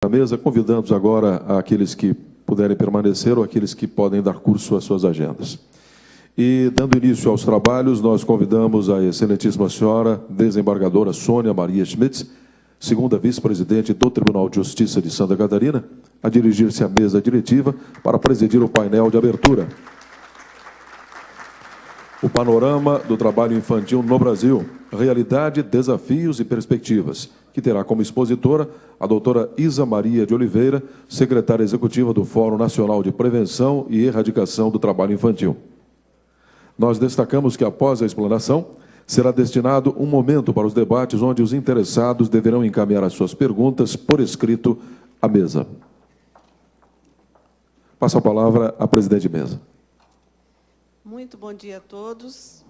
Na mesa, convidamos agora aqueles que puderem permanecer ou aqueles que podem dar curso às suas agendas. E, dando início aos trabalhos, nós convidamos a excelentíssima senhora desembargadora Sônia Maria Schmitz, segunda vice-presidente do Tribunal de Justiça de Santa Catarina, a dirigir-se à mesa diretiva para presidir o painel de abertura. O panorama do trabalho infantil no Brasil, realidade, desafios e perspectivas, que terá como expositora a doutora Isa Maria de Oliveira, secretária executiva do Fórum Nacional de Prevenção e Erradicação do Trabalho Infantil. Nós destacamos que, após a explanação, será destinado um momento para os debates onde os interessados deverão encaminhar as suas perguntas por escrito à mesa. Passo a palavra à presidente de mesa. Muito bom dia a todos.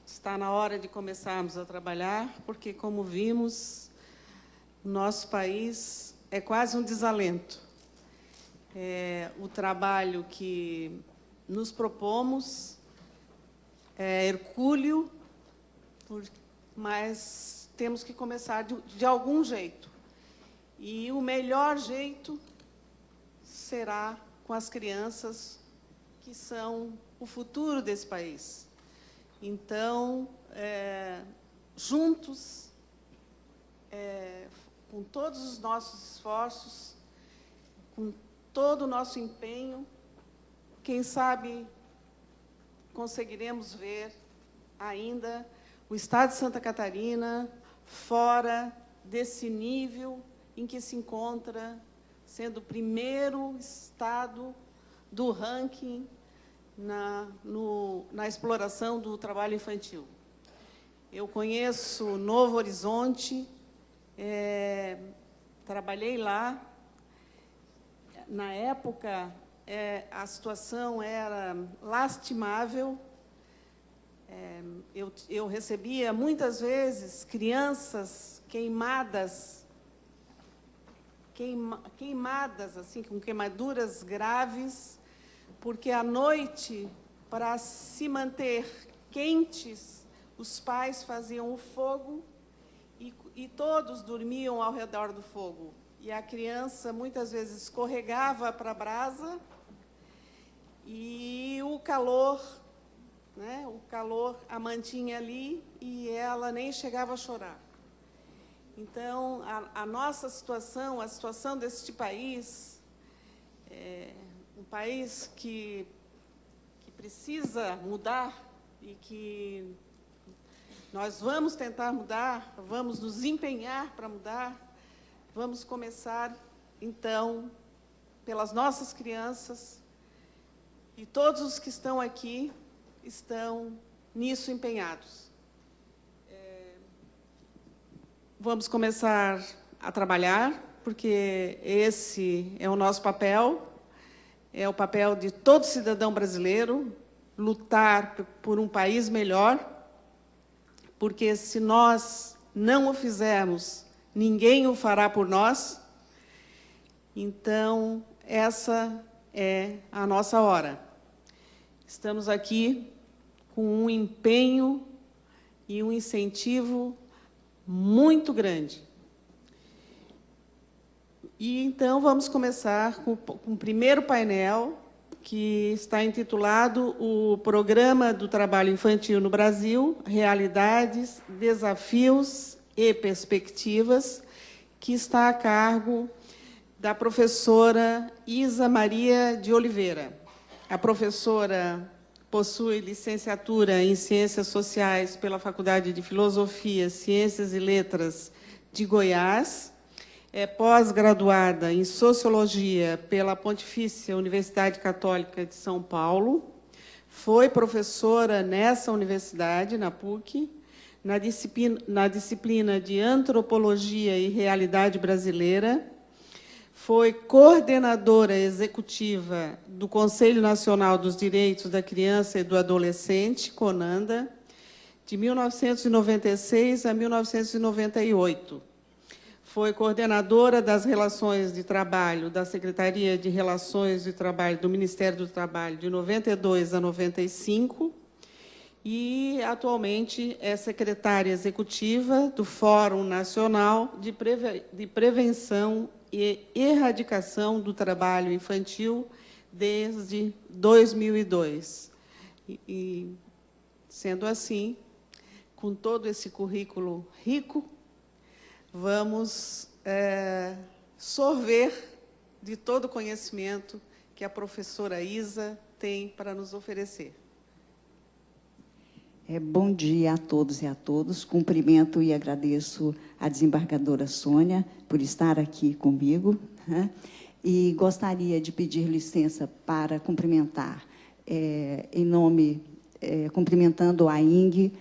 Está na hora de começarmos a trabalhar, porque, como vimos, o nosso país é quase um desalento. O trabalho que nos propomos é hercúleo, mas temos que começar de algum jeito. E o melhor jeito será com as crianças, que são o futuro desse país. Então, juntos, com todos os nossos esforços, com todo o nosso empenho, quem sabe conseguiremos ver ainda o Estado de Santa Catarina fora desse nível em que se encontra, sendo o primeiro Estado do ranking na exploração do trabalho infantil. Eu conheço Novo Horizonte, trabalhei lá. Na época, a situação era lastimável. Eu recebia, muitas vezes, crianças queimadas, assim, com queimaduras graves, porque, à noite, para se manter quentes, os pais faziam o fogo e todos dormiam ao redor do fogo. E a criança, muitas vezes, escorregava para a brasa e o calor a mantinha ali e ela nem chegava a chorar. Então, a nossa situação, a situação deste país, um país que precisa mudar e que nós vamos tentar mudar, vamos nos empenhar para mudar, vamos começar, então, pelas nossas crianças, e todos os que estão aqui estão nisso empenhados. Vamos começar a trabalhar, porque esse é o nosso papel, é o papel de todo cidadão brasileiro, lutar por um país melhor, porque, se nós não o fizermos, ninguém o fará por nós. Então, essa é a nossa hora. Estamos aqui com um empenho e um incentivo muito grande. E, então, vamos começar com o primeiro painel, que está intitulado o Programa do Trabalho Infantil no Brasil, Realidades, Desafios e Perspectivas, que está a cargo da professora Isa Maria de Oliveira. A professora possui licenciatura em Ciências Sociais pela Faculdade de Filosofia, Ciências e Letras de Goiás, é pós-graduada em Sociologia pela Pontifícia Universidade Católica de São Paulo, foi professora nessa universidade, na PUC, na disciplina de Antropologia e Realidade Brasileira, foi coordenadora executiva do Conselho Nacional dos Direitos da Criança e do Adolescente, CONANDA, de 1996 a 1998. Foi coordenadora das Relações de Trabalho da Secretaria de Relações de Trabalho do Ministério do Trabalho, de 92 a 95, e, atualmente, é secretária executiva do Fórum Nacional de Prevenção e Erradicação do Trabalho Infantil desde 2002. Sendo assim, com todo esse currículo rico, vamos sorver de todo o conhecimento que a professora Isa tem para nos oferecer. Bom dia a todos e a todos. Cumprimento e agradeço a desembargadora Sônia por estar aqui comigo, né? E gostaria de pedir licença para cumprimentar, cumprimentando a ING,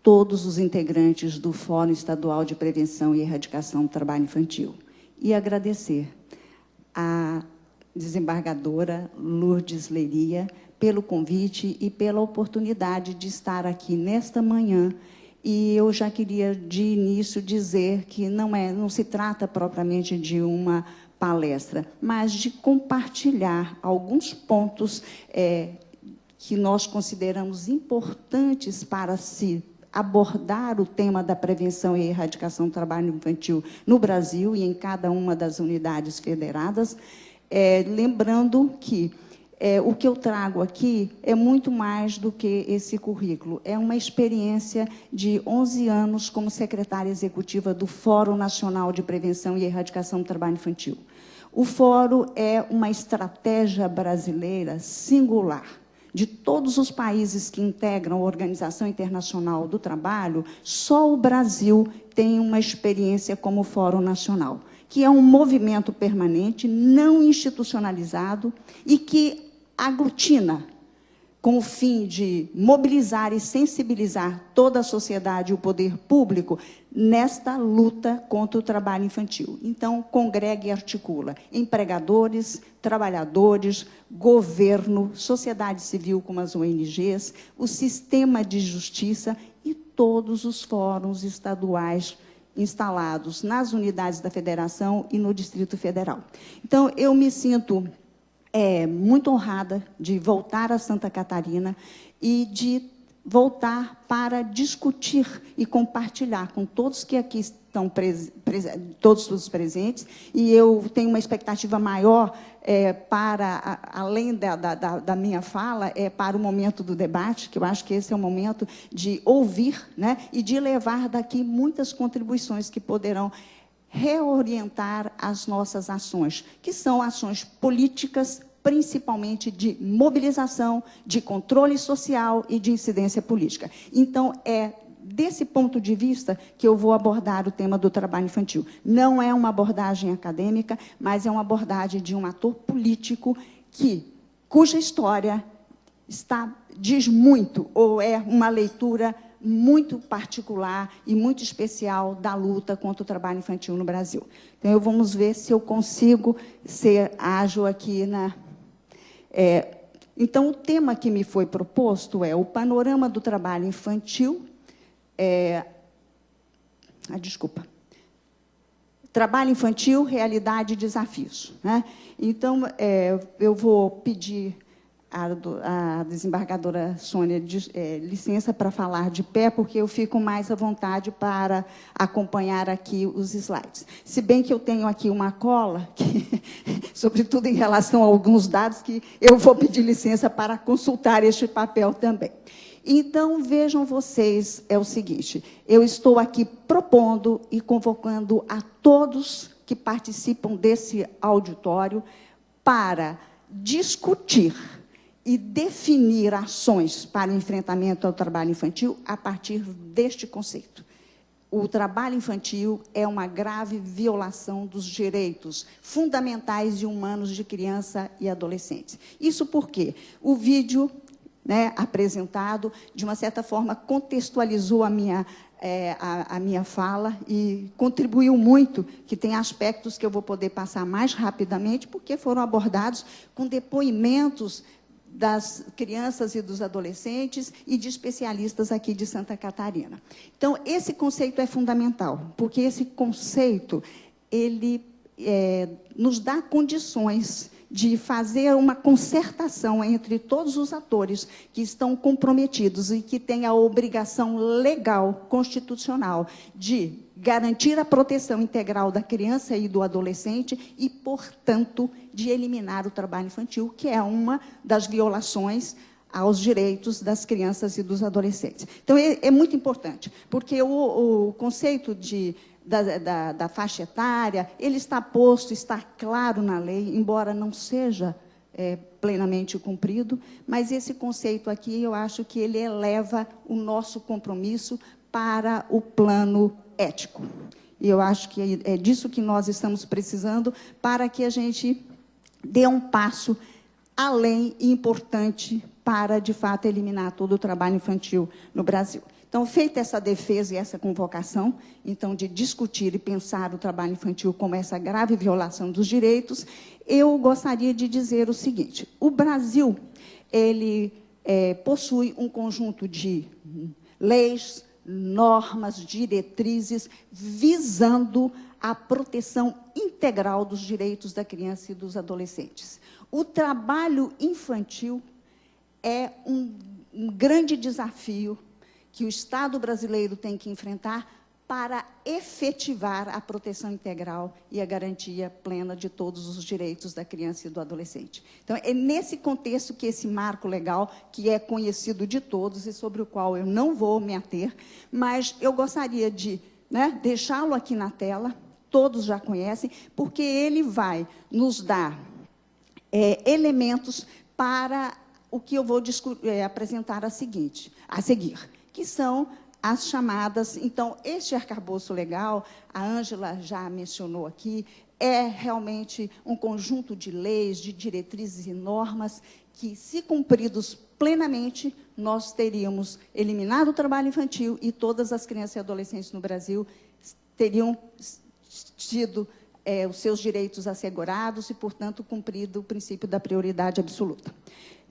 todos os integrantes do Fórum Estadual de Prevenção e Erradicação do Trabalho Infantil. E agradecer à desembargadora Lourdes Leiria pelo convite e pela oportunidade de estar aqui nesta manhã. E eu já queria, de início, dizer que não se trata propriamente de uma palestra, mas de compartilhar alguns pontos que nós consideramos importantes para se abordar o tema da prevenção e erradicação do trabalho infantil no Brasil e em cada uma das unidades federadas, lembrando que o que eu trago aqui é muito mais do que esse currículo. É uma experiência de 11 anos como secretária executiva do Fórum Nacional de Prevenção e Erradicação do Trabalho Infantil. O Fórum é uma estratégia brasileira singular. De todos os países que integram a Organização Internacional do Trabalho, só o Brasil tem uma experiência como Fórum Nacional, que é um movimento permanente, não institucionalizado e que aglutina com o fim de mobilizar e sensibilizar toda a sociedade e o poder público nesta luta contra o trabalho infantil. Então, congrega e articula empregadores, trabalhadores, governo, sociedade civil como as ONGs, o sistema de justiça e todos os fóruns estaduais instalados nas unidades da Federação e no Distrito Federal. Então, eu me sinto muito honrada de voltar a Santa Catarina e de voltar para discutir e compartilhar com todos que aqui estão todos os presentes, e eu tenho uma expectativa maior além da minha fala, para o momento do debate, que eu acho que esse é o momento de ouvir, né, e de levar daqui muitas contribuições que poderão reorientar as nossas ações, que são ações políticas, principalmente de mobilização, de controle social e de incidência política. Então, é desse ponto de vista que eu vou abordar o tema do trabalho infantil. Não é uma abordagem acadêmica, mas é uma abordagem de um ator político cuja história diz muito, ou é uma leitura muito particular e muito especial da luta contra o trabalho infantil no Brasil. Então, vamos ver se eu consigo ser ágil aqui na... Então, o tema que me foi proposto é o panorama do trabalho infantil... desculpa. Trabalho infantil, realidade e desafios, né? Então, eu vou pedir a desembargadora Sônia licença para falar de pé, porque eu fico mais à vontade para acompanhar aqui os slides. Se bem que eu tenho aqui uma cola, sobretudo em relação a alguns dados, que eu vou pedir licença para consultar este papel também. Então, vejam vocês, é o seguinte, eu estou aqui propondo e convocando a todos que participam desse auditório para discutir e definir ações para enfrentamento ao trabalho infantil a partir deste conceito. O trabalho infantil é uma grave violação dos direitos fundamentais e humanos de criança e adolescentes. Isso porque o vídeo, né, apresentado, de uma certa forma, contextualizou a minha fala e contribuiu muito, que tem aspectos que eu vou poder passar mais rapidamente, porque foram abordados com depoimentos das crianças e dos adolescentes e de especialistas aqui de Santa Catarina. Então, esse conceito é fundamental, porque esse conceito, ele nos dá condições de fazer uma concertação entre todos os atores que estão comprometidos e que têm a obrigação legal, constitucional, de garantir a proteção integral da criança e do adolescente e, portanto, de eliminar o trabalho infantil, que é uma das violações aos direitos das crianças e dos adolescentes. Então, é muito importante, porque o conceito da faixa etária, ele está posto, está claro na lei, embora não seja plenamente cumprido, mas esse conceito aqui, eu acho que ele eleva o nosso compromisso para o plano ético. E eu acho que é disso que nós estamos precisando para que a gente dê um passo além e importante para, de fato, eliminar todo o trabalho infantil no Brasil. Então, feita essa defesa e essa convocação, então, de discutir e pensar o trabalho infantil como essa grave violação dos direitos, eu gostaria de dizer o seguinte: o Brasil, ele possui um conjunto de leis, normas, diretrizes, visando a proteção integral dos direitos da criança e dos adolescentes. O trabalho infantil é um grande desafio que o Estado brasileiro tem que enfrentar para efetivar a proteção integral e a garantia plena de todos os direitos da criança e do adolescente. Então, é nesse contexto que esse marco legal, que é conhecido de todos e sobre o qual eu não vou me ater, mas eu gostaria de deixá-lo aqui na tela, todos já conhecem, porque ele vai nos dar elementos para o que eu vou apresentar a seguir, que são as chamadas... Então, este arcabouço legal, a Ângela já mencionou aqui, é realmente um conjunto de leis, de diretrizes e normas que, se cumpridos plenamente, nós teríamos eliminado o trabalho infantil e todas as crianças e adolescentes no Brasil teriam tido os seus direitos assegurados e, portanto, cumprido o princípio da prioridade absoluta.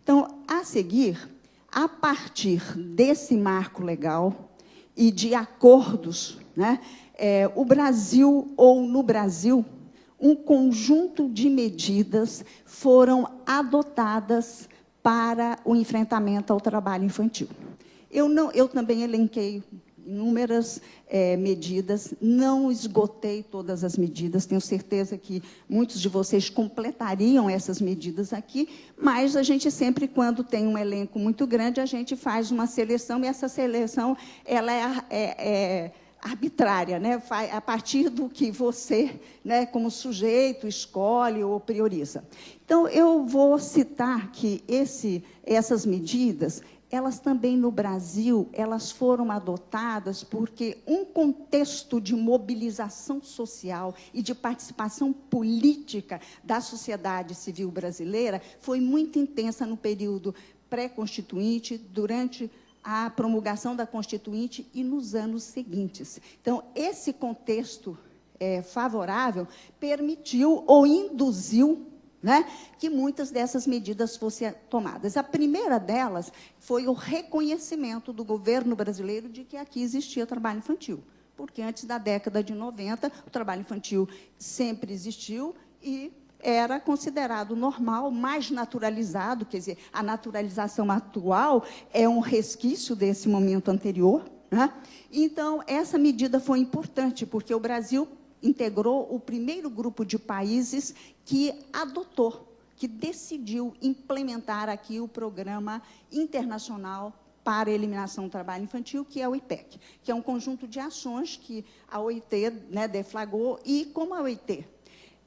Então, a seguir, a partir desse marco legal e de acordos, o Brasil, ou no Brasil, um conjunto de medidas foram adotadas para o enfrentamento ao trabalho infantil. Eu também elenquei inúmeras medidas, não esgotei todas as medidas, tenho certeza que muitos de vocês completariam essas medidas aqui, mas a gente sempre, quando tem um elenco muito grande, a gente faz uma seleção, e essa seleção ela é arbitrária, a partir do que você, como sujeito, escolhe ou prioriza. Então, eu vou citar que essas medidas, elas também no Brasil, elas foram adotadas porque um contexto de mobilização social e de participação política da sociedade civil brasileira foi muito intensa no período pré-constituinte, durante a promulgação da Constituinte e nos anos seguintes. Então, esse contexto favorável permitiu ou induziu que muitas dessas medidas fossem tomadas. A primeira delas foi o reconhecimento do governo brasileiro de que aqui existia trabalho infantil, porque antes da década de 90, o trabalho infantil sempre existiu e era considerado normal, mais naturalizado, quer dizer, a naturalização atual é um resquício desse momento anterior. Então, essa medida foi importante, porque o Brasil integrou o primeiro grupo de países que adotou, que decidiu implementar aqui o Programa Internacional para a Eliminação do Trabalho Infantil, que é o IPEC, que é um conjunto de ações que a OIT deflagrou, e como a OIT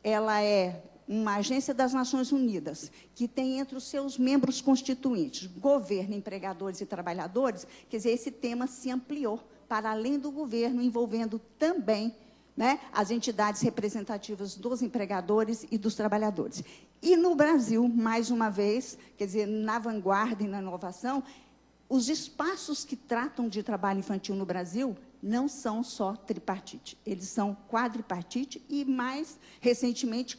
ela é uma agência das Nações Unidas, que tem entre os seus membros constituintes governo, empregadores e trabalhadores, quer dizer, esse tema se ampliou para além do governo, envolvendo também as entidades representativas dos empregadores e dos trabalhadores. E no Brasil, mais uma vez, quer dizer, na vanguarda e na inovação, os espaços que tratam de trabalho infantil no Brasil não são só tripartite, eles são quadripartite e, mais recentemente,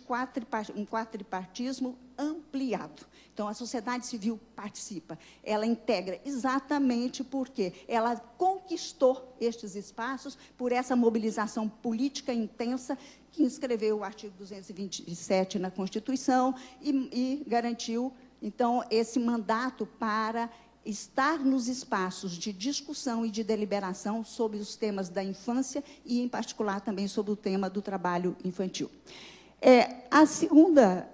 um quadripartismo ampliado. Então, a sociedade civil participa, ela integra exatamente porque ela conquistou estes espaços por essa mobilização política intensa que inscreveu o artigo 227 na Constituição e garantiu, então, esse mandato para estar nos espaços de discussão e de deliberação sobre os temas da infância e, em particular, também sobre o tema do trabalho infantil. A segunda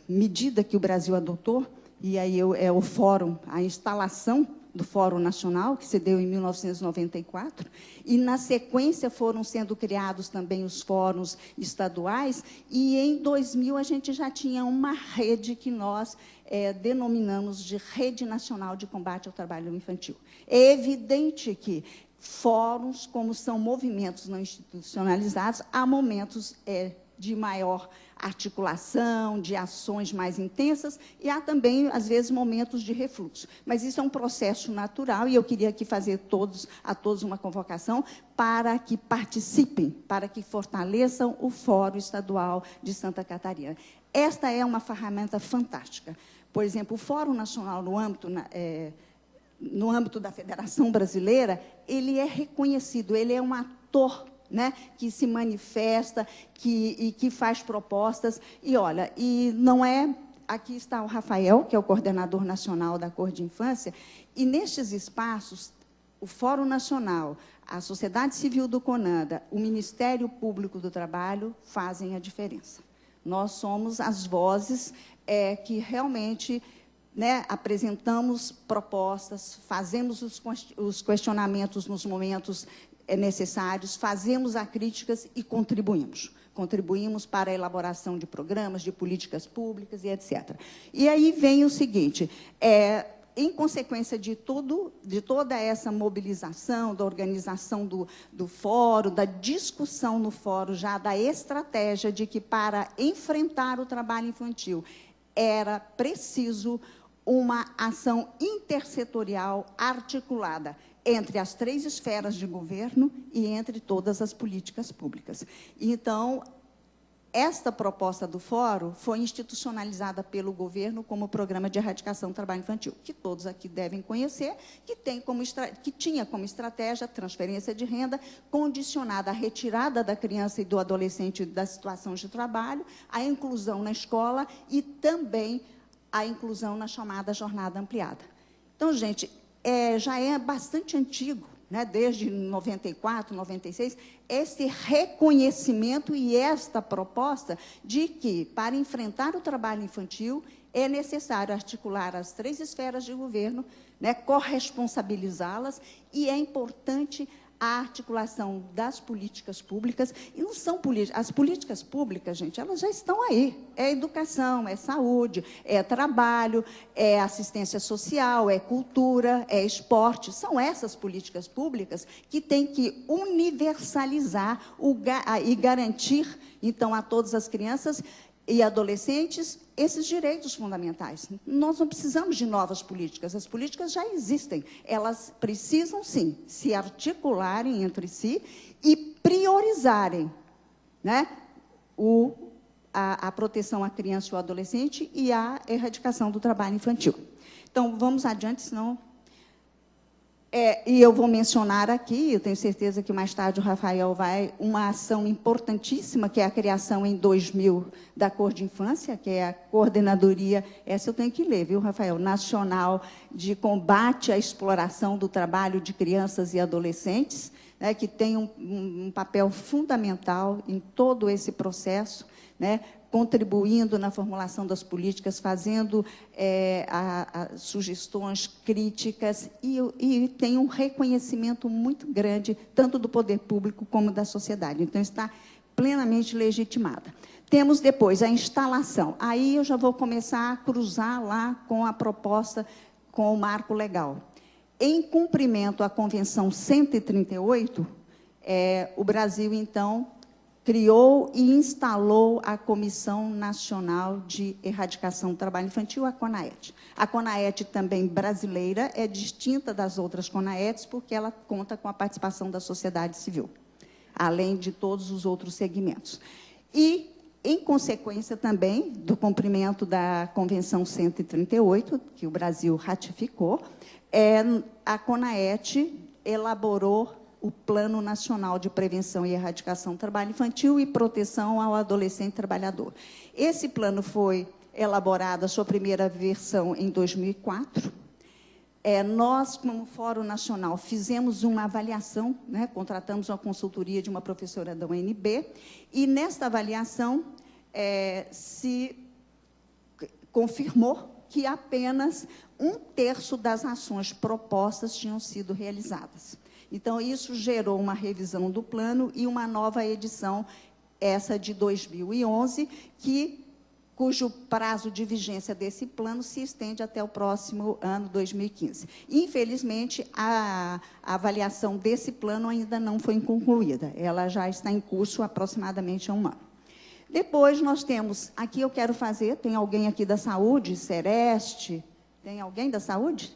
medida que o Brasil adotou, e aí é o fórum, a instalação do Fórum Nacional, que se deu em 1994, e, na sequência, foram sendo criados também os fóruns estaduais, e, em 2000, a gente já tinha uma rede que nós denominamos de Rede Nacional de Combate ao Trabalho Infantil. É evidente que fóruns, como são movimentos não institucionalizados, há momentos de maior articulação, de ações mais intensas, e há também, às vezes, momentos de refluxo. Mas isso é um processo natural, e eu queria aqui fazer a todos uma convocação para que participem, para que fortaleçam o Fórum Estadual de Santa Catarina. Esta é uma ferramenta fantástica. Por exemplo, o Fórum Nacional, no âmbito da Federação Brasileira, ele é reconhecido, ele é um ator, né, que se manifesta, e que faz propostas. E, olha, e não é... Aqui está o Rafael, que é o coordenador nacional da Cor de Infância, e nestes espaços, o Fórum Nacional, a Sociedade Civil do CONANDA, o Ministério Público do Trabalho fazem a diferença. Nós somos as vozes que realmente, né, apresentamos propostas, fazemos os questionamentos nos momentos necessários, fazemos as críticas e contribuímos. Contribuímos para a elaboração de programas, de políticas públicas e etc. E aí vem o seguinte, em consequência de toda essa mobilização, da organização do fórum, da discussão no fórum, já da estratégia de que, para enfrentar o trabalho infantil, era preciso uma ação intersetorial articulada entre as 3 esferas de governo e entre todas as políticas públicas. Então, esta proposta do Fórum foi institucionalizada pelo governo como Programa de Erradicação do Trabalho Infantil, que todos aqui devem conhecer, que tinha como estratégia a transferência de renda condicionada à retirada da criança e do adolescente da situação de trabalho, a inclusão na escola e também a inclusão na chamada jornada ampliada. Então, gente, já é bastante antigo, né, desde 94, 96, esse reconhecimento e esta proposta de que, para enfrentar o trabalho infantil, é necessário articular as 3 esferas de governo, né, corresponsabilizá-las, e é importante a articulação das políticas públicas, e não são políticas, as políticas públicas, gente, elas já estão aí, é educação, é saúde, é trabalho, é assistência social, é cultura, é esporte, são essas políticas públicas que têm que universalizar e garantir, então, a todas as crianças e adolescentes esses direitos fundamentais. Nós não precisamos de novas políticas, as políticas já existem, elas precisam, sim, se articularem entre si e priorizarem, né, a proteção à criança e ao adolescente e a erradicação do trabalho infantil. Então, vamos adiante, senão... e eu vou mencionar aqui, eu tenho certeza que mais tarde o Rafael uma ação importantíssima, que é a criação em 2000 da Cor de Infância, que é a coordenadoria, essa eu tenho que ler, viu, Rafael? Nacional de Combate à Exploração do Trabalho de Crianças e Adolescentes, né, que tem um papel fundamental em todo esse processo, né, contribuindo na formulação das políticas, fazendo sugestões críticas, e tem um reconhecimento muito grande, tanto do poder público como da sociedade. Então, está plenamente legitimada. Temos depois a instalação. Aí eu já vou começar a cruzar lá com a proposta, com o marco legal. Em cumprimento à Convenção 138, o Brasil, então, criou e instalou a Comissão Nacional de Erradicação do Trabalho Infantil, a CONAET. A CONAET, também brasileira, é distinta das outras CONAETs, porque ela conta com a participação da sociedade civil, além de todos os outros segmentos. E, em consequência também do cumprimento da Convenção 138, que o Brasil ratificou, a CONAET elaborou o Plano Nacional de Prevenção e Erradicação do Trabalho Infantil e Proteção ao Adolescente Trabalhador. Esse plano foi elaborado, a sua primeira versão, em 2004. Nós, como Fórum Nacional, fizemos uma avaliação, né, contratamos uma consultoria de uma professora da UNB, e nesta avaliação se confirmou que apenas 1/3 das ações propostas tinham sido realizadas. Então, isso gerou uma revisão do plano e uma nova edição, essa de 2011, cujo prazo de vigência desse plano se estende até o próximo ano, 2015. Infelizmente, a avaliação desse plano ainda não foi concluída. Ela já está em curso aproximadamente há um ano. Depois, nós temos, aqui eu quero fazer, tem alguém aqui da saúde, Sereste? Tem alguém da saúde?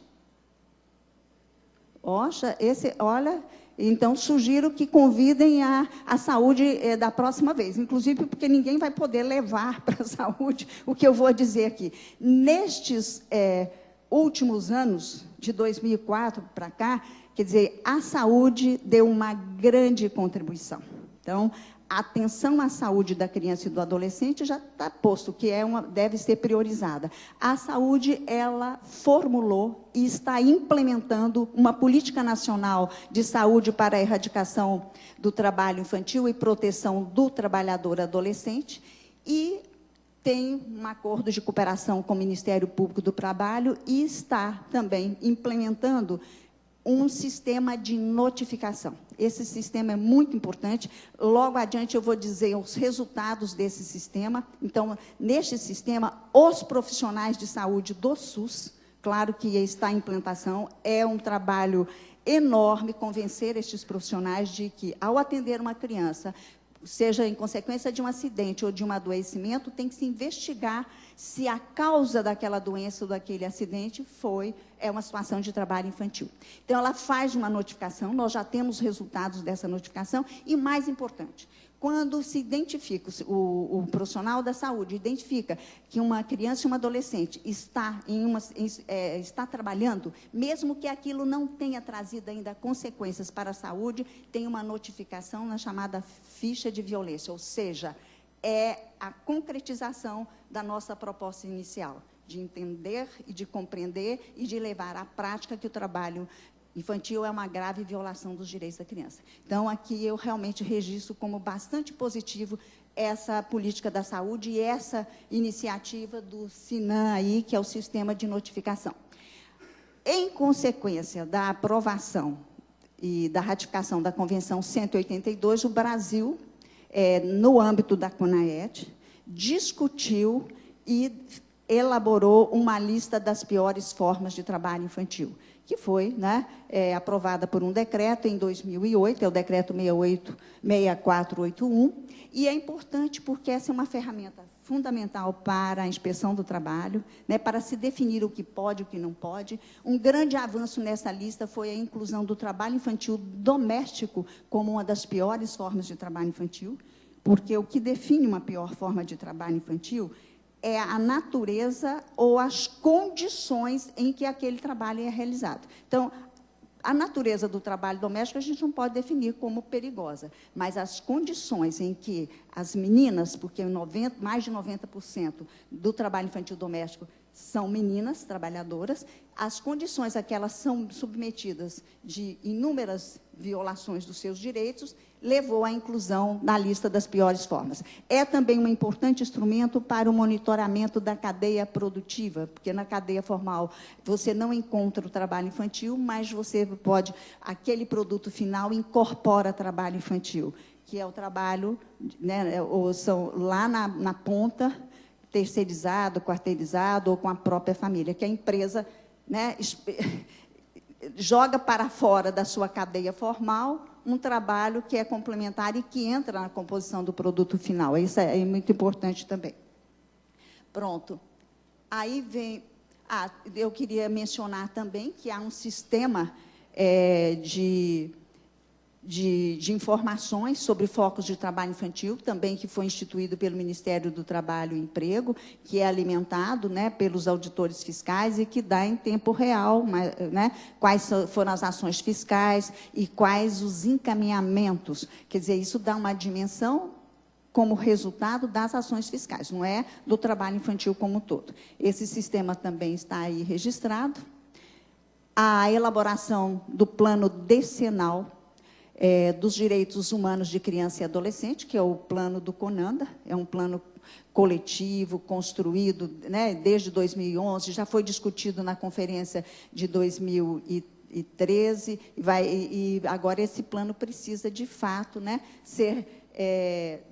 Olha, então, sugiro que convidem a saúde da próxima vez, inclusive porque ninguém vai poder levar para a saúde o que eu vou dizer aqui. Nestes últimos anos, de 2004 para cá, quer dizer, a saúde deu uma grande contribuição. Então, a atenção à saúde da criança e do adolescente já está posto, que deve ser priorizada. A saúde, ela formulou e está implementando uma política nacional de saúde para a erradicação do trabalho infantil e proteção do trabalhador adolescente, e tem um acordo de cooperação com o Ministério Público do Trabalho e está também implementando um sistema de notificação. Esse sistema é muito importante. Logo adiante eu vou dizer os resultados desse sistema. Então, neste sistema, os profissionais de saúde do SUS, claro que está em implantação, é um trabalho enorme convencer estes profissionais de que, ao atender uma criança, seja em consequência de um acidente ou de um adoecimento, tem que se investigar se a causa daquela doença ou daquele acidente é uma situação de trabalho infantil. Então, ela faz uma notificação, nós já temos resultados dessa notificação, e, mais importante, quando se identifica, o profissional da saúde identifica que uma criança e uma adolescente está trabalhando, mesmo que aquilo não tenha trazido ainda consequências para a saúde, tem uma notificação na chamada ficha de violência, ou seja, é a concretização da nossa proposta inicial, de entender e de compreender e de levar à prática que o trabalho infantil é uma grave violação dos direitos da criança. Então, aqui eu realmente registro como bastante positivo essa política da saúde e essa iniciativa do SINAM aí, que é o Sistema de Notificação. Em consequência da aprovação e da ratificação da Convenção 182, o Brasil, no âmbito da CONAED, discutiu e elaborou uma lista das piores formas de trabalho infantil, que foi, né, aprovada por um decreto em 2008, é o decreto 6481, e é importante porque essa é uma ferramenta fundamental para a inspeção do trabalho, né, para se definir o que pode e o que não pode. Um grande avanço nessa lista foi a inclusão do trabalho infantil doméstico como uma das piores formas de trabalho infantil, porque o que define uma pior forma de trabalho infantil é a natureza ou as condições em que aquele trabalho é realizado. Então, a natureza do trabalho doméstico a gente não pode definir como perigosa, mas as condições em que as meninas, porque mais de 90% do trabalho infantil doméstico são meninas trabalhadoras, as condições a que elas são submetidas de inúmeras violações dos seus direitos, levou à inclusão na lista das piores formas. É também um importante instrumento para o monitoramento da cadeia produtiva, porque na cadeia formal você não encontra o trabalho infantil, mas você pode, aquele produto final incorpora trabalho infantil, que é o trabalho, né, ou são lá na ponta, terceirizado, quarteirizado ou com a própria família, que a empresa, né, joga para fora da sua cadeia formal um trabalho que é complementar e que entra na composição do produto final. Isso é muito importante também. Pronto. Aí vem... eu queria mencionar também que há um sistema de de informações sobre focos de trabalho infantil, também que foi instituído pelo Ministério do Trabalho e Emprego, que é alimentado, né, pelos auditores fiscais e que dá em tempo real, né, quais foram as ações fiscais e quais os encaminhamentos. Quer dizer, isso dá uma dimensão como resultado das ações fiscais, não é do trabalho infantil como um todo. Esse sistema também está aí registrado. A elaboração do plano decenal dos direitos humanos de criança e adolescente, que é o plano do CONANDA, é um plano coletivo, construído, né, desde 2011, já foi discutido na conferência de 2013, e agora esse plano precisa, de fato, né, ser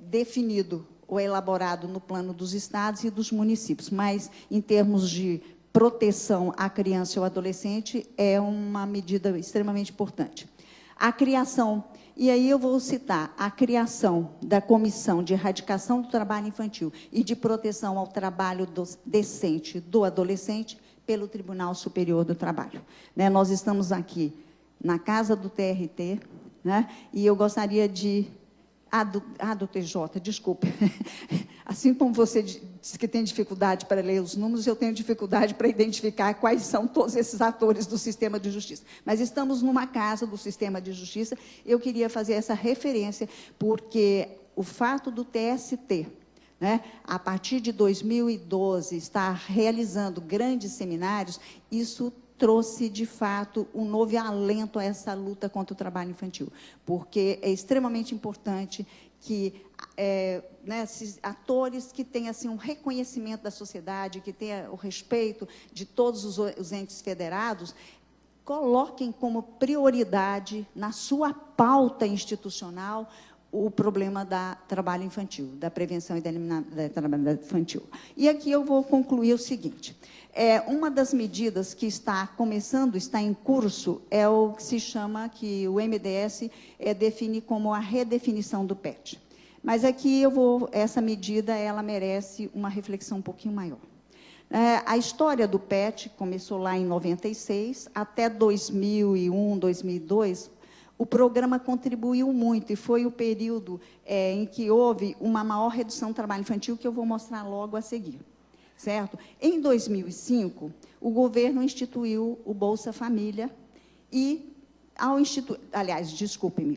definido ou elaborado no plano dos estados e dos municípios, mas, em termos de proteção à criança ou adolescente, é uma medida extremamente importante. A criação, e aí eu vou citar, a criação da Comissão de Erradicação do Trabalho Infantil e de Proteção ao Trabalho Decente do Adolescente pelo Tribunal Superior do Trabalho. Né, nós estamos aqui na casa do TRT, né, e eu gostaria de... do TJ, desculpe. Assim como você disse que tem dificuldade para ler os números, eu tenho dificuldade para identificar quais são todos esses atores do sistema de justiça. Mas estamos numa casa do sistema de justiça, eu queria fazer essa referência, porque o fato do TST, né, a partir de 2012, estar realizando grandes seminários, isso trouxe, de fato, um novo alento a essa luta contra o trabalho infantil, porque é extremamente importante que né, esses atores que tenham assim, um reconhecimento da sociedade, que tenham o respeito de todos os entes federados, coloquem como prioridade na sua pauta institucional o problema do trabalho infantil, da prevenção e da eliminação do trabalho infantil. E aqui eu vou concluir o seguinte. Uma das medidas que está em curso, é o que se chama, que o MDS define como a redefinição do PET. Mas aqui essa medida, ela merece uma reflexão um pouquinho maior. A história do PET começou lá em 96, até 2001, 2002, o programa contribuiu muito, e foi o período em que houve uma maior redução do trabalho infantil, que eu vou mostrar logo a seguir. Certo? Em 2005, o governo instituiu o Bolsa Família e,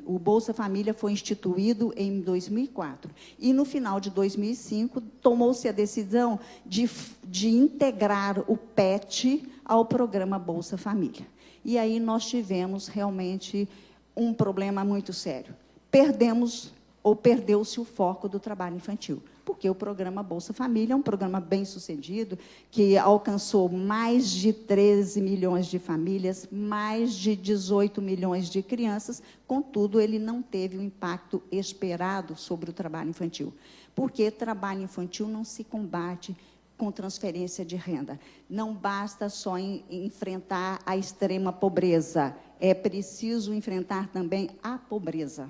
o Bolsa Família foi instituído em 2004. E, no final de 2005, tomou-se a decisão de integrar o PET ao programa Bolsa Família. E aí nós tivemos, realmente, um problema muito sério. Perdeu-se o foco do trabalho infantil, porque o programa Bolsa Família é um programa bem-sucedido, que alcançou mais de 13 milhões de famílias, mais de 18 milhões de crianças, contudo, ele não teve o impacto esperado sobre o trabalho infantil, porque trabalho infantil não se combate com transferência de renda. Não basta só enfrentar a extrema pobreza, é preciso enfrentar também a pobreza.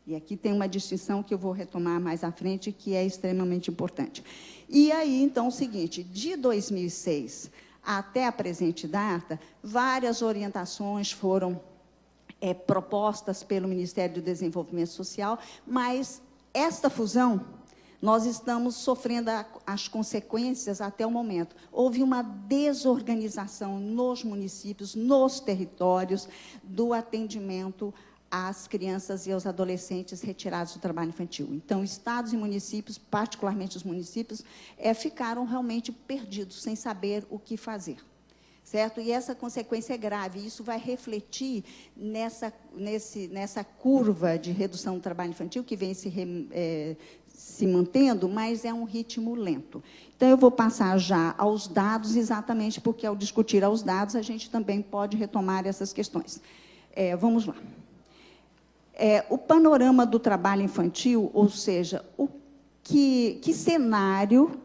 E aqui tem uma distinção que eu vou retomar mais à frente, que é extremamente importante. E aí, então, o seguinte, de 2006 até a presente data, várias orientações foram propostas pelo Ministério do Desenvolvimento Social, mas esta fusão, nós estamos sofrendo as consequências até o momento. Houve uma desorganização nos municípios, nos territórios, do atendimento às crianças e aos adolescentes retirados do trabalho infantil. Então, estados e municípios, particularmente os municípios, ficaram realmente perdidos, sem saber o que fazer. Certo? E essa consequência é grave, e isso vai refletir nessa curva de redução do trabalho infantil, que vem se mantendo, mas é um ritmo lento. Então, eu vou passar já aos dados, exatamente porque, ao discutir aos dados, a gente também pode retomar essas questões. Vamos lá. O panorama do trabalho infantil, ou seja, que cenário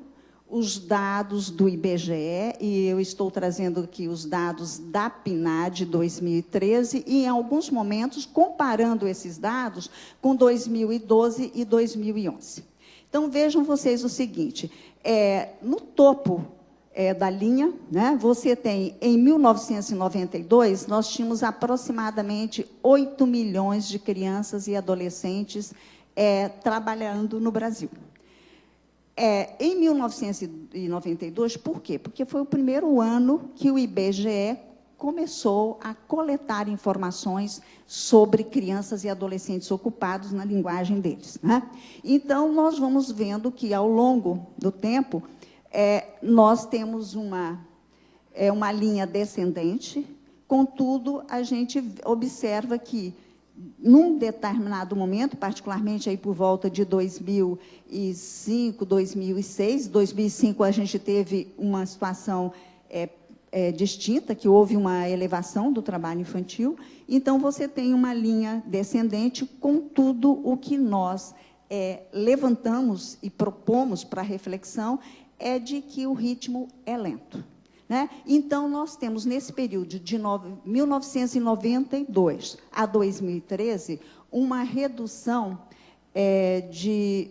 os dados do IBGE, e eu estou trazendo aqui os dados da PNAD 2013, e, em alguns momentos, comparando esses dados com 2012 e 2011. Então, vejam vocês o seguinte, no topo da linha, né? Você tem, em 1992, nós tínhamos aproximadamente 8 milhões de crianças e adolescentes trabalhando no Brasil. Em 1992, por quê? Porque foi o primeiro ano que o IBGE começou a coletar informações sobre crianças e adolescentes ocupados na linguagem deles, né? Então, nós vamos vendo que, ao longo do tempo, nós temos uma linha descendente, contudo, a gente observa que, num determinado momento, particularmente aí por volta de 2005, 2006, 2005 a gente teve uma situação distinta, que houve uma elevação do trabalho infantil, então você tem uma linha descendente, contudo, o que nós levantamos e propomos para reflexão é de que o ritmo é lento, né? Então, nós temos, nesse período de 1992 a 2013, uma redução de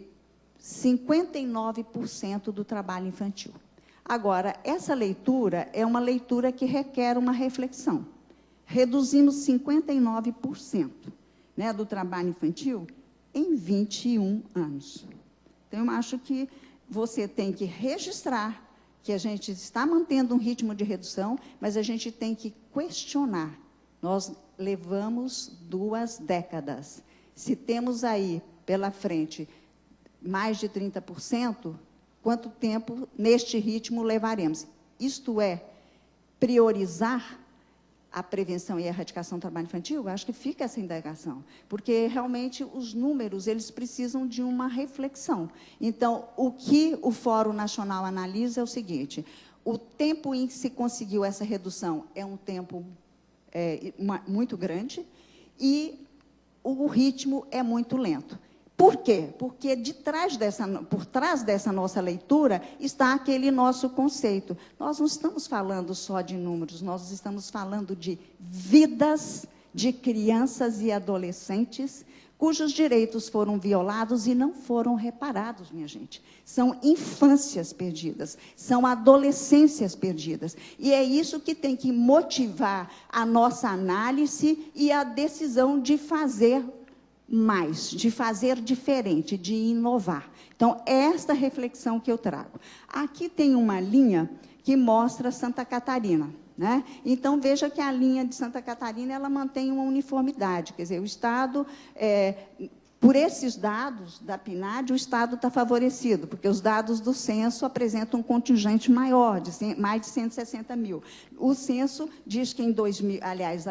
59% do trabalho infantil. Agora, essa leitura é uma leitura que requer uma reflexão. Reduzimos 59%, né, do trabalho infantil em 21 anos. Então, eu acho que você tem que registrar que a gente está mantendo um ritmo de redução, mas a gente tem que questionar. Nós levamos 2 décadas. Se temos aí, pela frente, mais de 30%, quanto tempo, neste ritmo, levaremos? Isto é, priorizar a prevenção e a erradicação do trabalho infantil? Eu acho que fica essa indagação, porque, realmente, os números, eles precisam de uma reflexão. Então, o que o Fórum Nacional analisa é o seguinte: o tempo em que se conseguiu essa redução é um tempo muito grande e o ritmo é muito lento. Por quê? Porque por trás dessa nossa leitura está aquele nosso conceito. Nós não estamos falando só de números, nós estamos falando de vidas de crianças e adolescentes cujos direitos foram violados e não foram reparados, minha gente. São infâncias perdidas, são adolescências perdidas. E é isso que tem que motivar a nossa análise e a decisão de fazer mais, de fazer diferente, de inovar. Então, é esta reflexão que eu trago. Aqui tem uma linha que mostra Santa Catarina, né? Então, veja que a linha de Santa Catarina, ela mantém uma uniformidade, quer dizer, o Estado, por esses dados da PNAD, o Estado está favorecido, porque os dados do censo apresentam um contingente maior, de mais de 160 mil. O censo diz que a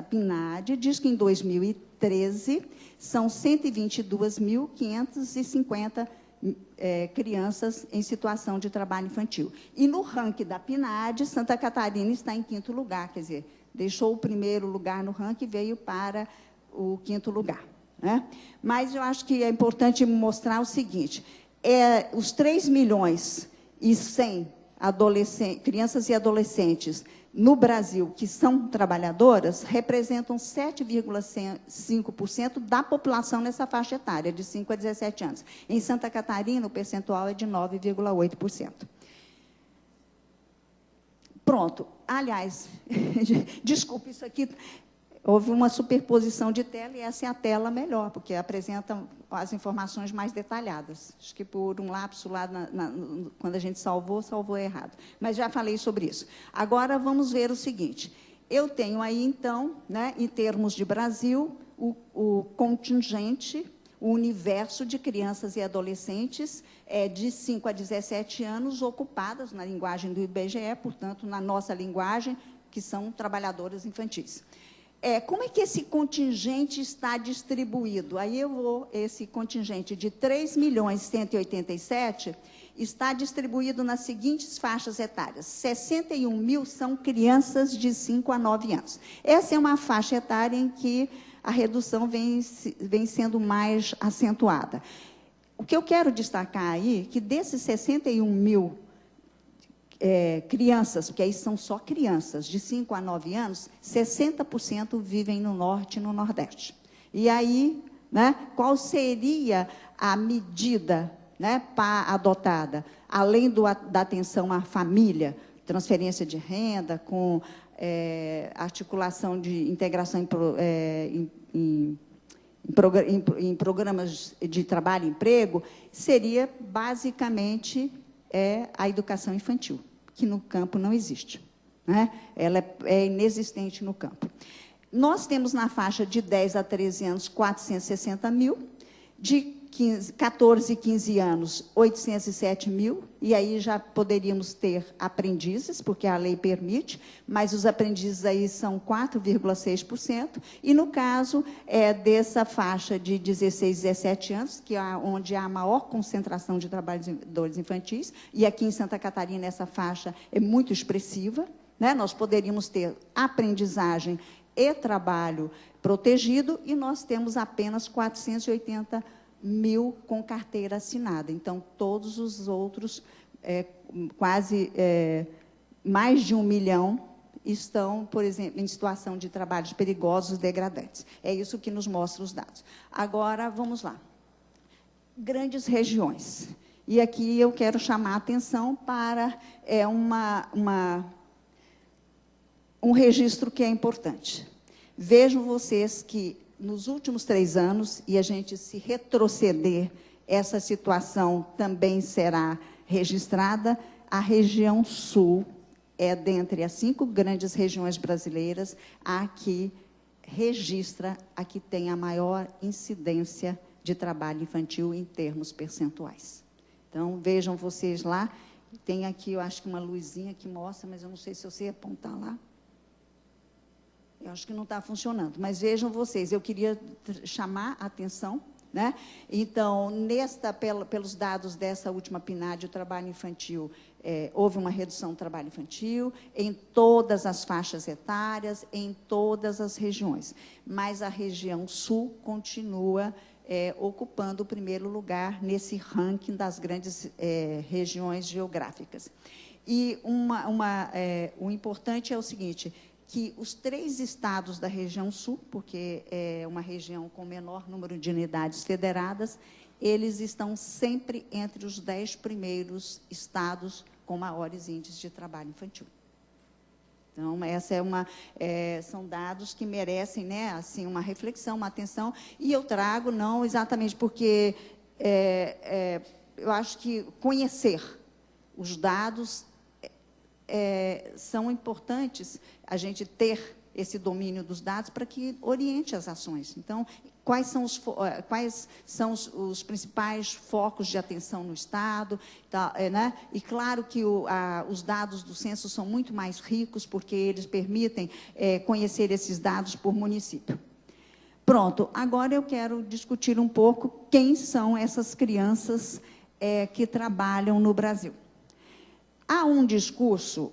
PNAD diz que em 2013, são 122.550 crianças em situação de trabalho infantil. E no ranking da PNAD, Santa Catarina está em 5º lugar, quer dizer, deixou o 1º lugar no ranking e veio para o 5º lugar, né? Mas eu acho que é importante mostrar o seguinte: os 3.100.000 crianças e adolescentes no Brasil que são trabalhadoras representam 7,5% da população nessa faixa etária, de 5 a 17 anos. Em Santa Catarina, o percentual é de 9,8%. Pronto. Aliás, desculpe, isso aqui, houve uma superposição de tela, e essa é a tela melhor, porque apresenta as informações mais detalhadas. Acho que por um lapso lá, quando a gente salvou errado. Mas já falei sobre isso. Agora, vamos ver o seguinte. Eu tenho aí, então, né, em termos de Brasil, o contingente, o universo de crianças e adolescentes de 5 a 17 anos ocupadas na linguagem do IBGE, portanto, na nossa linguagem, que são trabalhadoras infantis. Como é que esse contingente está distribuído? Aí esse contingente de 3.187.000 está distribuído nas seguintes faixas etárias. 61 mil são crianças de 5 a 9 anos. Essa é uma faixa etária em que a redução vem sendo mais acentuada. O que eu quero destacar aí é que desses 61 mil crianças, porque aí são só crianças, de 5 a 9 anos, 60% vivem no Norte e no Nordeste. E aí, né, qual seria a medida, né, adotada, além da atenção à família? transferência de renda, com articulação de integração em programas de trabalho e emprego, seria, basicamente, a educação infantil, que no campo não existe, né? Ela é inexistente no campo. Nós temos na faixa de 10 a 13 anos 460 mil, de 14 e 15 anos 807 mil, e aí já poderíamos ter aprendizes, porque a lei permite, mas os aprendizes aí são 4,6%, e no caso dessa faixa de 16 a 17 anos, que é onde há a maior concentração de trabalhadores infantis, e aqui em Santa Catarina essa faixa é muito expressiva, né? Nós poderíamos ter aprendizagem e trabalho protegido, e nós temos apenas 480 mil com carteira assinada. Então, todos os outros, quase mais de 1 milhão, estão, por exemplo, em situação de trabalhos perigosos, degradantes. É isso que nos mostra os dados. Agora, vamos lá. Grandes regiões. E aqui eu quero chamar a atenção para um registro que é importante. Vejam vocês que, nos últimos 3 anos, e a gente se retroceder, essa situação também será registrada, a região sul é, dentre as 5 grandes regiões brasileiras, a que registra, a que tem a maior incidência de trabalho infantil em termos percentuais. Então, vejam vocês lá, tem aqui, eu acho que uma luzinha que mostra, mas eu não sei se eu sei apontar lá. Eu acho que não está funcionando, mas vejam vocês, eu queria chamar a atenção, né? Então, pelos dados dessa última PNAD, o trabalho infantil, houve uma redução do trabalho infantil em todas as faixas etárias, em todas as regiões, mas a região sul continua ocupando o primeiro lugar nesse ranking das grandes regiões geográficas. E o importante é o seguinte, que os 3 estados da região sul, porque é uma região com menor número de unidades federadas, eles estão sempre entre os 10 primeiros estados com maiores índices de trabalho infantil. Então, essa são dados que merecem, né, assim, uma reflexão, uma atenção, e eu trago não exatamente porque eu acho que conhecer os dados são importantes, a gente ter esse domínio dos dados para que oriente as ações. Então, quais são os principais focos de atenção no Estado, tá, né? E claro que os dados do censo são muito mais ricos, porque eles permitem conhecer esses dados por município. Pronto, agora eu quero discutir um pouco quem são essas crianças que trabalham no Brasil. Há um discurso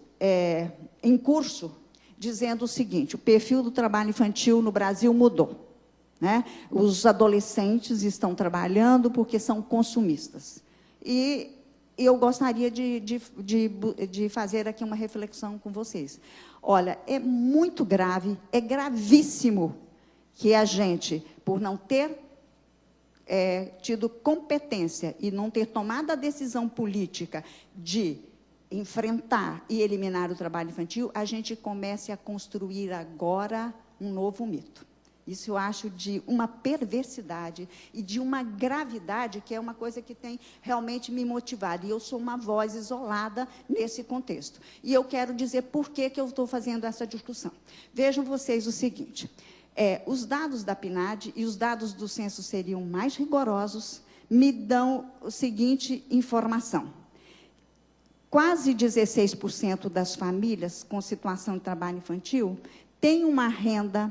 em curso dizendo o seguinte, o perfil do trabalho infantil no Brasil mudou, né? Os adolescentes estão trabalhando porque são consumistas. E eu gostaria de fazer aqui uma reflexão com vocês. Olha, é muito grave, é gravíssimo que a gente, por não ter tido competência e não ter tomado a decisão política de enfrentar e eliminar o trabalho infantil, a gente comece a construir agora um novo mito. Isso eu acho de uma perversidade e de uma gravidade, que é uma coisa que tem realmente me motivado. E eu sou uma voz isolada nesse contexto. E eu quero dizer por que eu estou fazendo essa discussão. Vejam vocês o seguinte, os dados da PNAD e os dados do censo seriam mais rigorosos, me dão a seguinte informação. Quase 16% das famílias com situação de trabalho infantil têm uma renda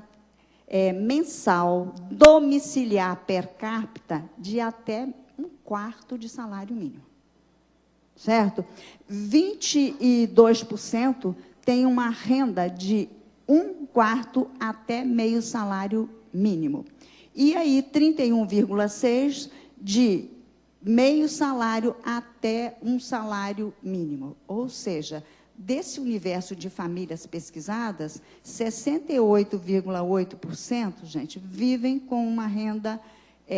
mensal domiciliar per capita de até 1/4 de salário mínimo. Certo? 22% têm uma renda de 1/4 até meio salário mínimo. E aí, 31,6% de meio salário até um salário mínimo. Ou seja, desse universo de famílias pesquisadas, 68,8%, gente, vivem com uma renda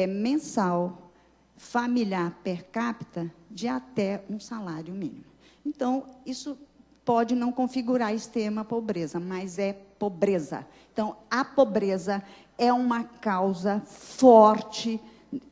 mensal familiar per capita de até um salário mínimo. Então, isso pode não configurar extrema pobreza, mas é pobreza. Então, a pobreza é uma causa forte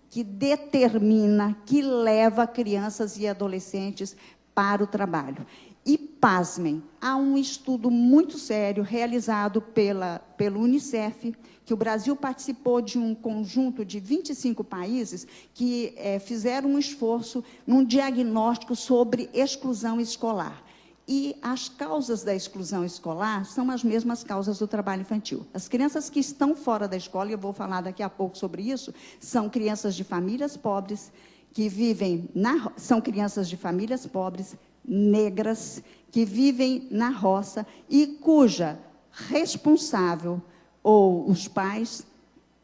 que determina, que leva crianças e adolescentes para o trabalho. E, pasmem, há um estudo muito sério realizado pelo Unicef, que o Brasil participou de um conjunto de 25 países que fizeram um esforço num diagnóstico sobre exclusão escolar. E as causas da exclusão escolar são as mesmas causas do trabalho infantil. As crianças que estão fora da escola, e eu vou falar daqui a pouco sobre isso, são crianças de famílias pobres, que vivem são crianças de famílias pobres, negras, que vivem na roça e cuja responsável ou os pais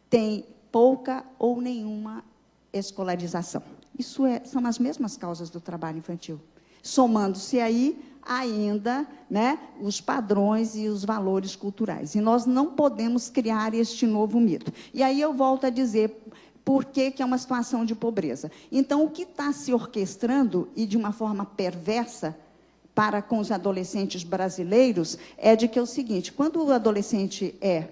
têm pouca ou nenhuma escolarização. Isso são as mesmas causas do trabalho infantil. Somando-se aí ainda, né, os padrões e os valores culturais. E nós não podemos criar este novo mito. E aí eu volto a dizer por que é uma situação de pobreza. Então, o que está se orquestrando, e de uma forma perversa, para com os adolescentes brasileiros, é de que é o seguinte: quando o adolescente é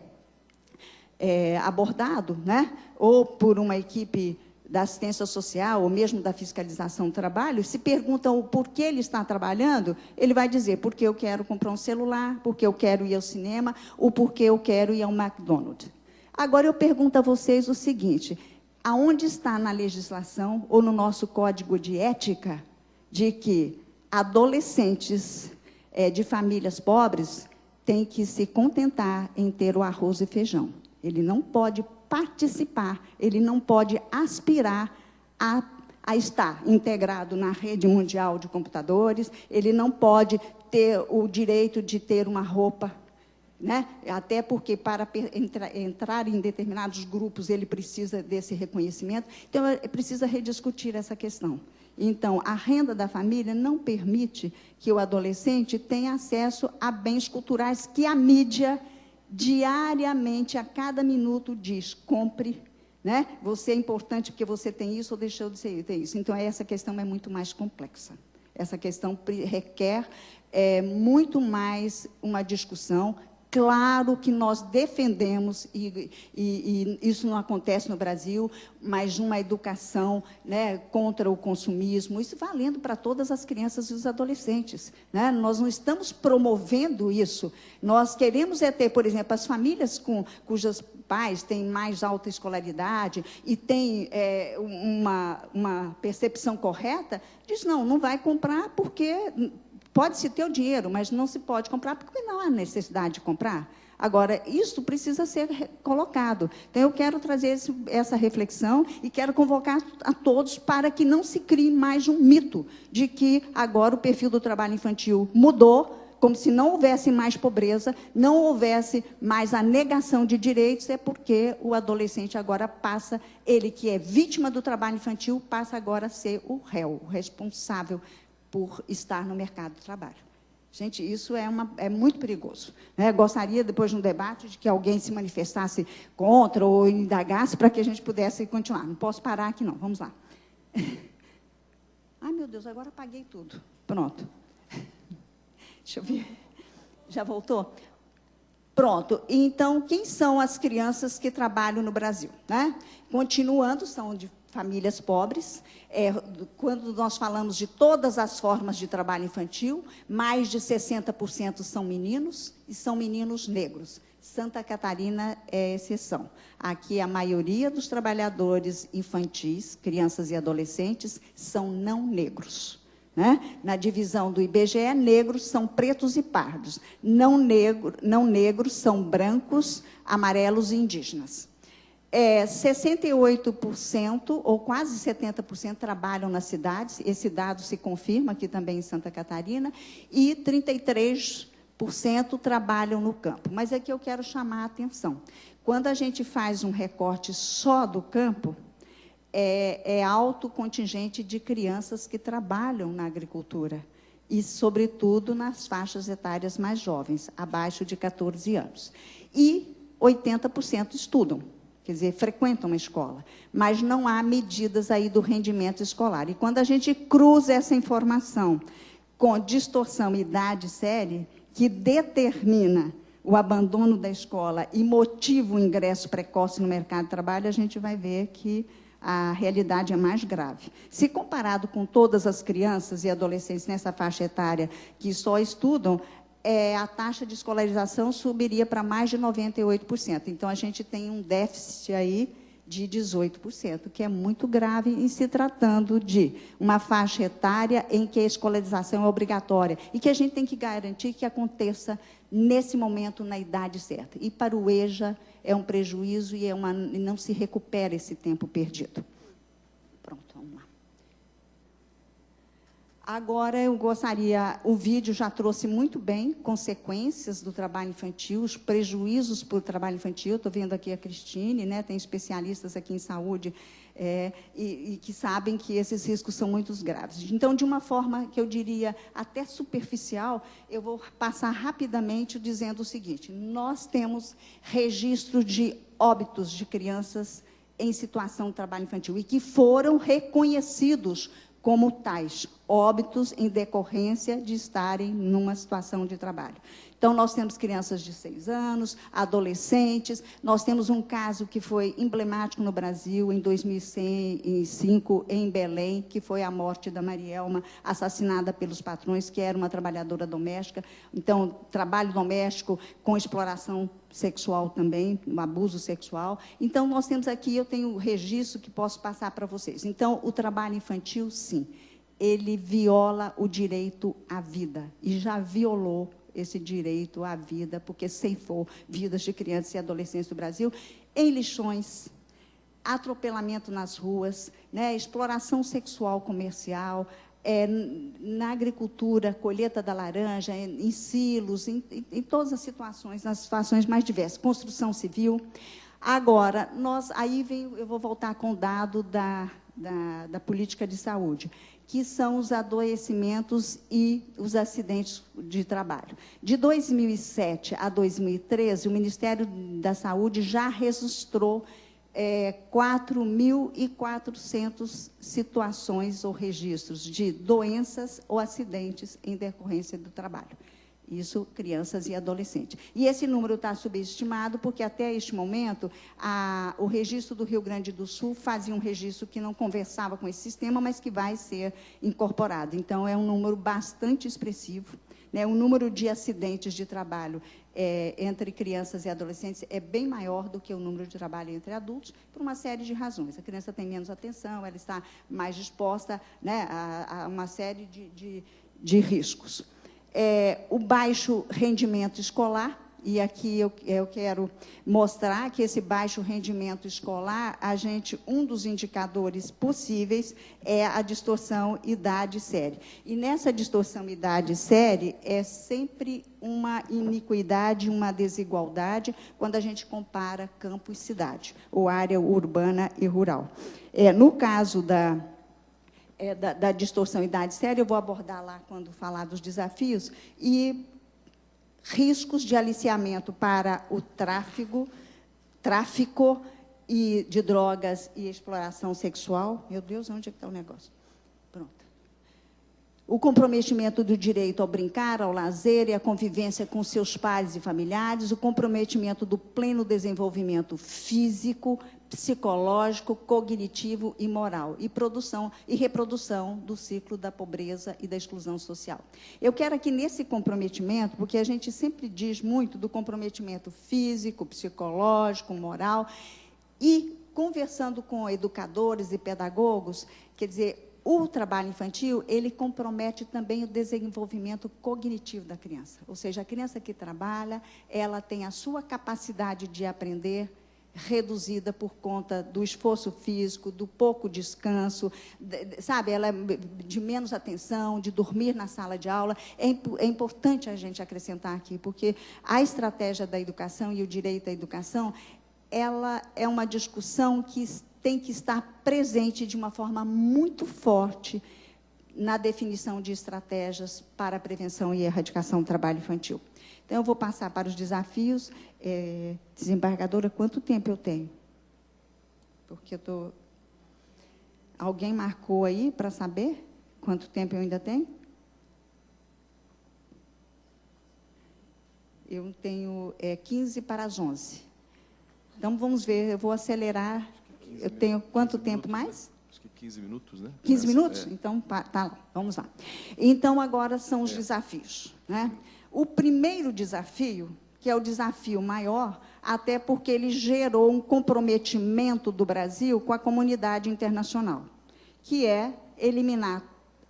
abordado, né, ou por uma equipe da assistência social, ou mesmo da fiscalização do trabalho, se perguntam o porquê ele está trabalhando, ele vai dizer: porque eu quero comprar um celular, porque eu quero ir ao cinema, ou porque eu quero ir ao McDonald's. Agora, eu pergunto a vocês o seguinte: aonde está na legislação, ou no nosso código de ética, de que adolescentes de famílias pobres têm que se contentar em ter o arroz e feijão? Ele não pode participar, ele não pode aspirar a estar integrado na rede mundial de computadores, ele não pode ter o direito de ter uma roupa, né? Até porque, para entrar em determinados grupos, ele precisa desse reconhecimento. Então, precisa rediscutir essa questão. Então, a renda da família não permite que o adolescente tenha acesso a bens culturais que a mídia diariamente, a cada minuto, diz: compre, né? Você é importante porque você tem isso ou deixou de ser isso. Então, essa questão é muito mais complexa. Essa questão requer muito mais uma discussão. Claro que nós defendemos, e isso não acontece no Brasil, mas uma educação, né, contra o consumismo, isso valendo para todas as crianças e os adolescentes, né? Nós não estamos promovendo isso. Nós queremos ter, por exemplo, as famílias cujos pais têm mais alta escolaridade e têm uma percepção correta, diz: não vai comprar porque pode-se ter o dinheiro, mas não se pode comprar porque não há necessidade de comprar. Agora, isso precisa ser colocado. Então, eu quero trazer essa reflexão e quero convocar a todos para que não se crie mais um mito de que agora o perfil do trabalho infantil mudou, como se não houvesse mais pobreza, não houvesse mais a negação de direitos, é porque o adolescente agora passa, ele que é vítima do trabalho infantil, passa agora a ser o réu, o responsável por estar no mercado de trabalho. Gente, isso é muito perigoso, né? Gostaria, depois de um debate, de que alguém se manifestasse contra ou indagasse para que a gente pudesse continuar. Não posso parar aqui, não. Vamos lá. Ai, meu Deus, agora apaguei tudo. Pronto. Deixa eu ver. Já voltou? Pronto. Então, quem são as crianças que trabalham no Brasil, né? Continuando, são de famílias pobres. Quando nós falamos de todas as formas de trabalho infantil, mais de 60% são meninos, e são meninos negros. Santa Catarina é exceção. Aqui, a maioria dos trabalhadores infantis, crianças e adolescentes, são não negros, né? Na divisão do IBGE, negros são pretos e pardos. Não negros são brancos, amarelos e indígenas. 68%, ou quase 70%, trabalham nas cidades. Esse dado se confirma aqui também em Santa Catarina. E 33% trabalham no campo. Mas aqui eu quero chamar a atenção. Quando a gente faz um recorte só do campo, é alto o contingente de crianças que trabalham na agricultura. E, sobretudo, nas faixas etárias mais jovens, abaixo de 14 anos. E 80% estudam. Quer dizer, frequentam uma escola, mas não há medidas aí do rendimento escolar. E quando a gente cruza essa informação com distorção e idade série, que determina o abandono da escola e motiva o ingresso precoce no mercado de trabalho, a gente vai ver que a realidade é mais grave. Se comparado com todas as crianças e adolescentes nessa faixa etária que só estudam, a taxa de escolarização subiria para mais de 98%. Então, a gente tem um déficit aí de 18%, que é muito grave em se tratando de uma faixa etária em que a escolarização é obrigatória e que a gente tem que garantir que aconteça nesse momento, na idade certa. E para o EJA é um prejuízo e não se recupera esse tempo perdido. Pronto, vamos lá. Agora, eu gostaria, o vídeo já trouxe muito bem consequências do trabalho infantil, os prejuízos para o trabalho infantil. Estou vendo aqui a Cristine, né, tem especialistas aqui em saúde e que sabem que esses riscos são muito graves. Então, de uma forma que eu diria até superficial, eu vou passar rapidamente dizendo o seguinte: nós temos registro de óbitos de crianças em situação de trabalho infantil e que foram reconhecidos como tais, óbitos em decorrência de estarem numa situação de trabalho. Então, nós temos crianças de 6 anos, adolescentes, nós temos um caso que foi emblemático no Brasil, em 2005, em Belém, que foi a morte da Marielma, assassinada pelos patrões, que era uma trabalhadora doméstica. Então, trabalho doméstico com exploração sexual também, um abuso sexual. Então, nós temos aqui, eu tenho um registro que posso passar para vocês. Então, o trabalho infantil, sim, ele viola o direito à vida, e já violou esse direito à vida, porque ceifou vidas de crianças e adolescentes do Brasil, em lixões, atropelamento nas ruas, né, exploração sexual comercial, na agricultura, colheita da laranja, em silos, em todas as situações, nas situações mais diversas, construção civil. Agora, eu vou voltar com o dado da política de saúde, que são os adoecimentos e os acidentes de trabalho. De 2007 a 2013, o Ministério da Saúde já registrou 4.400 situações ou registros de doenças ou acidentes em decorrência do trabalho. Isso, crianças e adolescentes. E esse número está subestimado, porque até este momento, o registro do Rio Grande do Sul fazia um registro que não conversava com esse sistema, mas que vai ser incorporado. Então, é um número bastante expressivo, né? O número de acidentes de trabalho entre crianças e adolescentes é bem maior do que o número de trabalho entre adultos, por uma série de razões. A criança tem menos atenção, ela está mais disposta, né, a uma série de riscos. O baixo rendimento escolar, e aqui eu quero mostrar que esse baixo rendimento escolar, um dos indicadores possíveis é a distorção idade série. E nessa distorção idade série é sempre uma iniquidade, uma desigualdade, quando a gente compara campo e cidade, ou área urbana e rural. No caso da distorção idade séria, eu vou abordar lá quando falar dos desafios, e riscos de aliciamento para o tráfico de drogas e exploração sexual. Meu Deus, onde é que está o negócio? Pronto. O comprometimento do direito ao brincar, ao lazer e à convivência com seus pares e familiares, o comprometimento do pleno desenvolvimento físico, psicológico, cognitivo e moral, e produção e reprodução do ciclo da pobreza e da exclusão social. Eu quero aqui nesse comprometimento, porque a gente sempre diz muito do comprometimento físico, psicológico, moral, e conversando com educadores e pedagogos, quer dizer, o trabalho infantil, ele compromete também o desenvolvimento cognitivo da criança. Ou seja, a criança que trabalha, ela tem a sua capacidade de aprender reduzida por conta do esforço físico, do pouco descanso, sabe, ela de menos atenção, de dormir na sala de aula. É importante a gente acrescentar aqui, porque a estratégia da educação e o direito à educação, ela é uma discussão que tem que estar presente de uma forma muito forte na definição de estratégias para a prevenção e erradicação do trabalho infantil. Então, eu vou passar para os desafios. Desembargadora, quanto tempo eu tenho? Porque eu estou... Alguém marcou aí para saber quanto tempo eu ainda tenho? Eu tenho 15 para as 11. Então, vamos ver, eu vou acelerar. Eu tenho quanto tempo mais? Acho que 15 minutos, né? 15 minutos? Então, tá lá, vamos lá. Então, agora são os desafios, né? O primeiro desafio, que é o desafio maior, até porque ele gerou um comprometimento do Brasil com a comunidade internacional, que é eliminar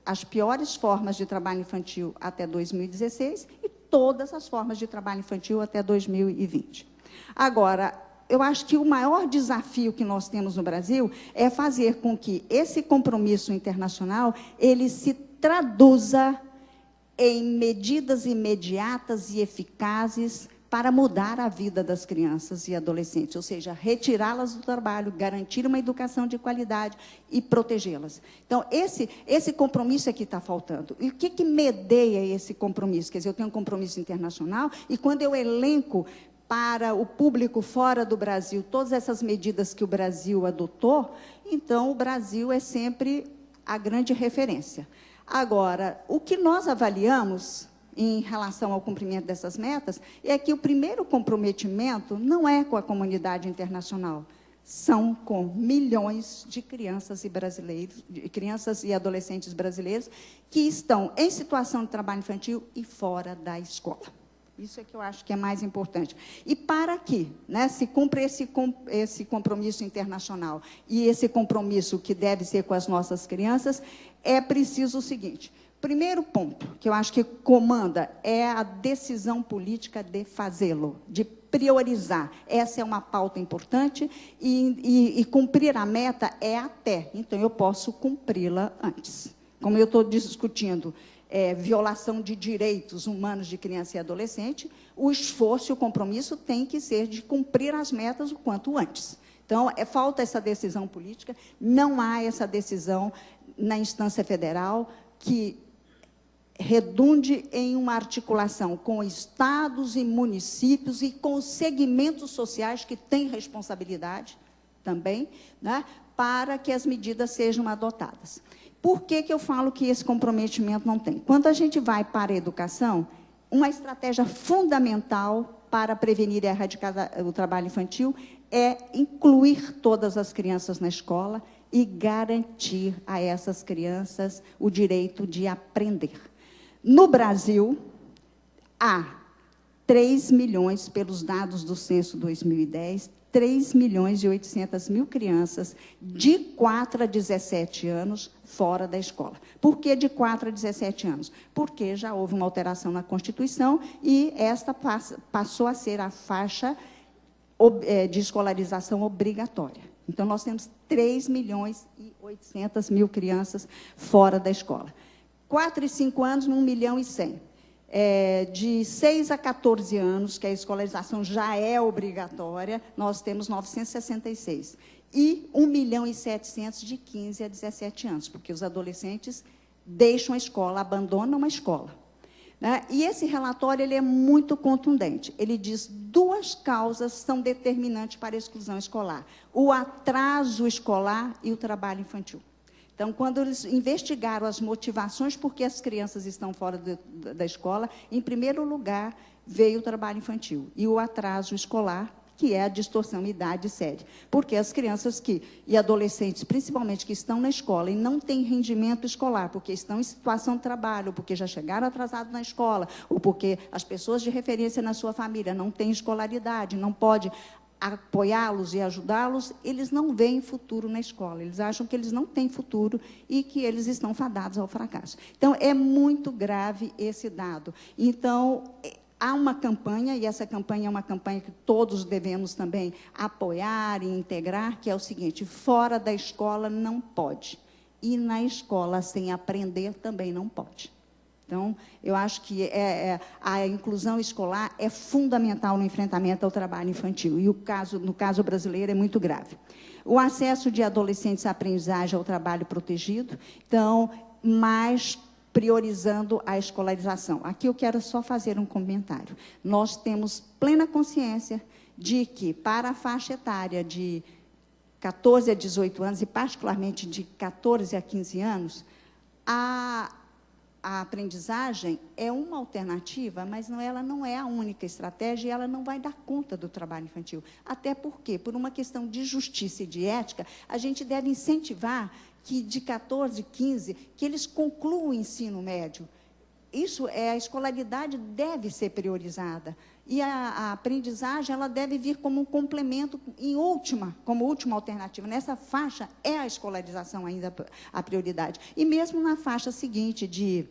as piores formas de trabalho infantil até 2016 e todas as formas de trabalho infantil até 2020. Agora, eu acho que o maior desafio que nós temos no Brasil é fazer com que esse compromisso internacional ele se traduza em medidas imediatas e eficazes para mudar a vida das crianças e adolescentes, ou seja, retirá-las do trabalho, garantir uma educação de qualidade e protegê-las. Então, esse compromisso é que está faltando. E o que medeia esse compromisso? Quer dizer, eu tenho um compromisso internacional e quando eu elenco para o público fora do Brasil todas essas medidas que o Brasil adotou, então o Brasil é sempre a grande referência. Agora, o que nós avaliamos em relação ao cumprimento dessas metas é que o primeiro comprometimento não é com a comunidade internacional, são com milhões de crianças e brasileiros, crianças e adolescentes brasileiros que estão em situação de trabalho infantil e fora da escola. Isso é que eu acho que é mais importante. E para que, né, se cumpra esse compromisso internacional e esse compromisso que deve ser com as nossas crianças, é preciso o seguinte: primeiro ponto, que eu acho que comanda, é a decisão política de fazê-lo, de priorizar. Essa é uma pauta importante e cumprir a meta é até. Então, eu posso cumpri-la antes. Como eu estou discutindo violação de direitos humanos de criança e adolescente, o esforço e o compromisso tem que ser de cumprir as metas o quanto antes. Então, falta essa decisão política, não há essa decisão na instância federal que redunde em uma articulação com estados e municípios e com os segmentos sociais que têm responsabilidade também, né, para que as medidas sejam adotadas. Por que eu falo que esse comprometimento não tem? Quando a gente vai para a educação, uma estratégia fundamental para prevenir e erradicar o trabalho infantil é incluir todas as crianças na escola e garantir a essas crianças o direito de aprender. No Brasil, há 3 milhões, pelos dados do censo 2010, 3.800.000 crianças de 4 a 17 anos fora da escola. Por que de 4 a 17 anos? Porque já houve uma alteração na Constituição e esta passou a ser a faixa de escolarização obrigatória. Então, nós temos 3.800.000 crianças fora da escola. 4 e 5 anos, 1.100.000. De 6 a 14 anos, que a escolarização já é obrigatória, nós temos 966. E 1.700.000 de 15 a 17 anos, porque os adolescentes deixam a escola, abandonam a escola. Né? E esse relatório ele é muito contundente. Ele diz 2 causas são determinantes para a exclusão escolar: o atraso escolar e o trabalho infantil. Então, quando eles investigaram as motivações por que as crianças estão fora da escola, em primeiro lugar, veio o trabalho infantil e o atraso escolar, que é a distorção idade séria. Porque as crianças e adolescentes, principalmente, que estão na escola e não têm rendimento escolar, porque estão em situação de trabalho, porque já chegaram atrasados na escola, ou porque as pessoas de referência na sua família não têm escolaridade, não pode apoiá-los e ajudá-los, eles não veem futuro na escola, eles acham que eles não têm futuro e que eles estão fadados ao fracasso. Então, é muito grave esse dado. Então, há uma campanha, e essa campanha é uma campanha que todos devemos também apoiar e integrar, que é o seguinte: fora da escola não pode, e na escola sem aprender também não pode. Então, eu acho que a inclusão escolar é fundamental no enfrentamento ao trabalho infantil, e no caso brasileiro é muito grave. O acesso de adolescentes à aprendizagem ao trabalho protegido, então, mais priorizando a escolarização. Aqui eu quero só fazer um comentário. Nós temos plena consciência de que, para a faixa etária de 14 a 18 anos, e particularmente de 14 a 15 anos, a a aprendizagem é uma alternativa, mas ela não é a única estratégia e ela não vai dar conta do trabalho infantil. Até porque, por uma questão de justiça e de ética, a gente deve incentivar que de 14, 15, que eles concluam o ensino médio. Isso a escolaridade deve ser priorizada. E a aprendizagem ela deve vir como um complemento, como última alternativa. Nessa faixa, é a escolarização ainda a prioridade. E mesmo na faixa seguinte, de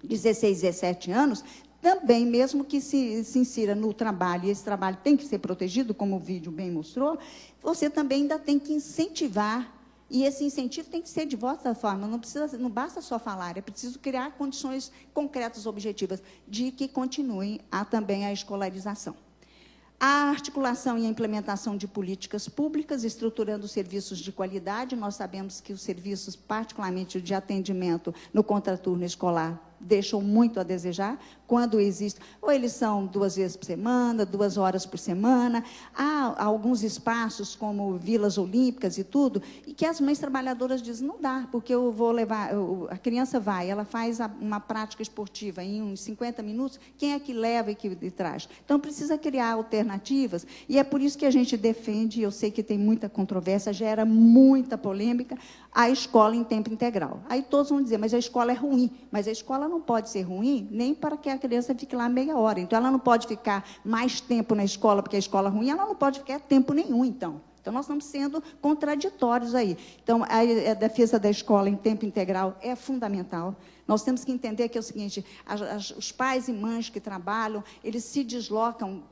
16, 17 anos, também, mesmo que se insira no trabalho, e esse trabalho tem que ser protegido, como o vídeo bem mostrou, você também ainda tem que incentivar. E esse incentivo tem que ser de vossa forma, não basta só falar, é preciso criar condições concretas, objetivas, de que continuem também a escolarização. A articulação e a implementação de políticas públicas, estruturando serviços de qualidade. Nós sabemos que os serviços, particularmente de atendimento no contraturno escolar, deixam muito a desejar, quando existe, ou eles são 2 vezes por semana, 2 horas por semana, há alguns espaços, como vilas olímpicas e tudo, e que as mães trabalhadoras dizem, não dá, porque eu vou levar, a criança vai, ela faz uma prática esportiva em uns 50 minutos, quem é que leva e que traz? Então, precisa criar alternativas, e é por isso que a gente defende, eu sei que tem muita controvérsia, gera muita polêmica, a escola em tempo integral. Aí todos vão dizer, mas a escola é ruim, mas a escola não pode ser ruim nem para que a criança fique lá meia hora. Então, ela não pode ficar mais tempo na escola porque a escola é ruim, ela não pode ficar tempo nenhum, então. Então, nós estamos sendo contraditórios aí. Então, a defesa da escola em tempo integral é fundamental. Nós temos que entender que é o seguinte, os pais e mães que trabalham, eles se deslocam,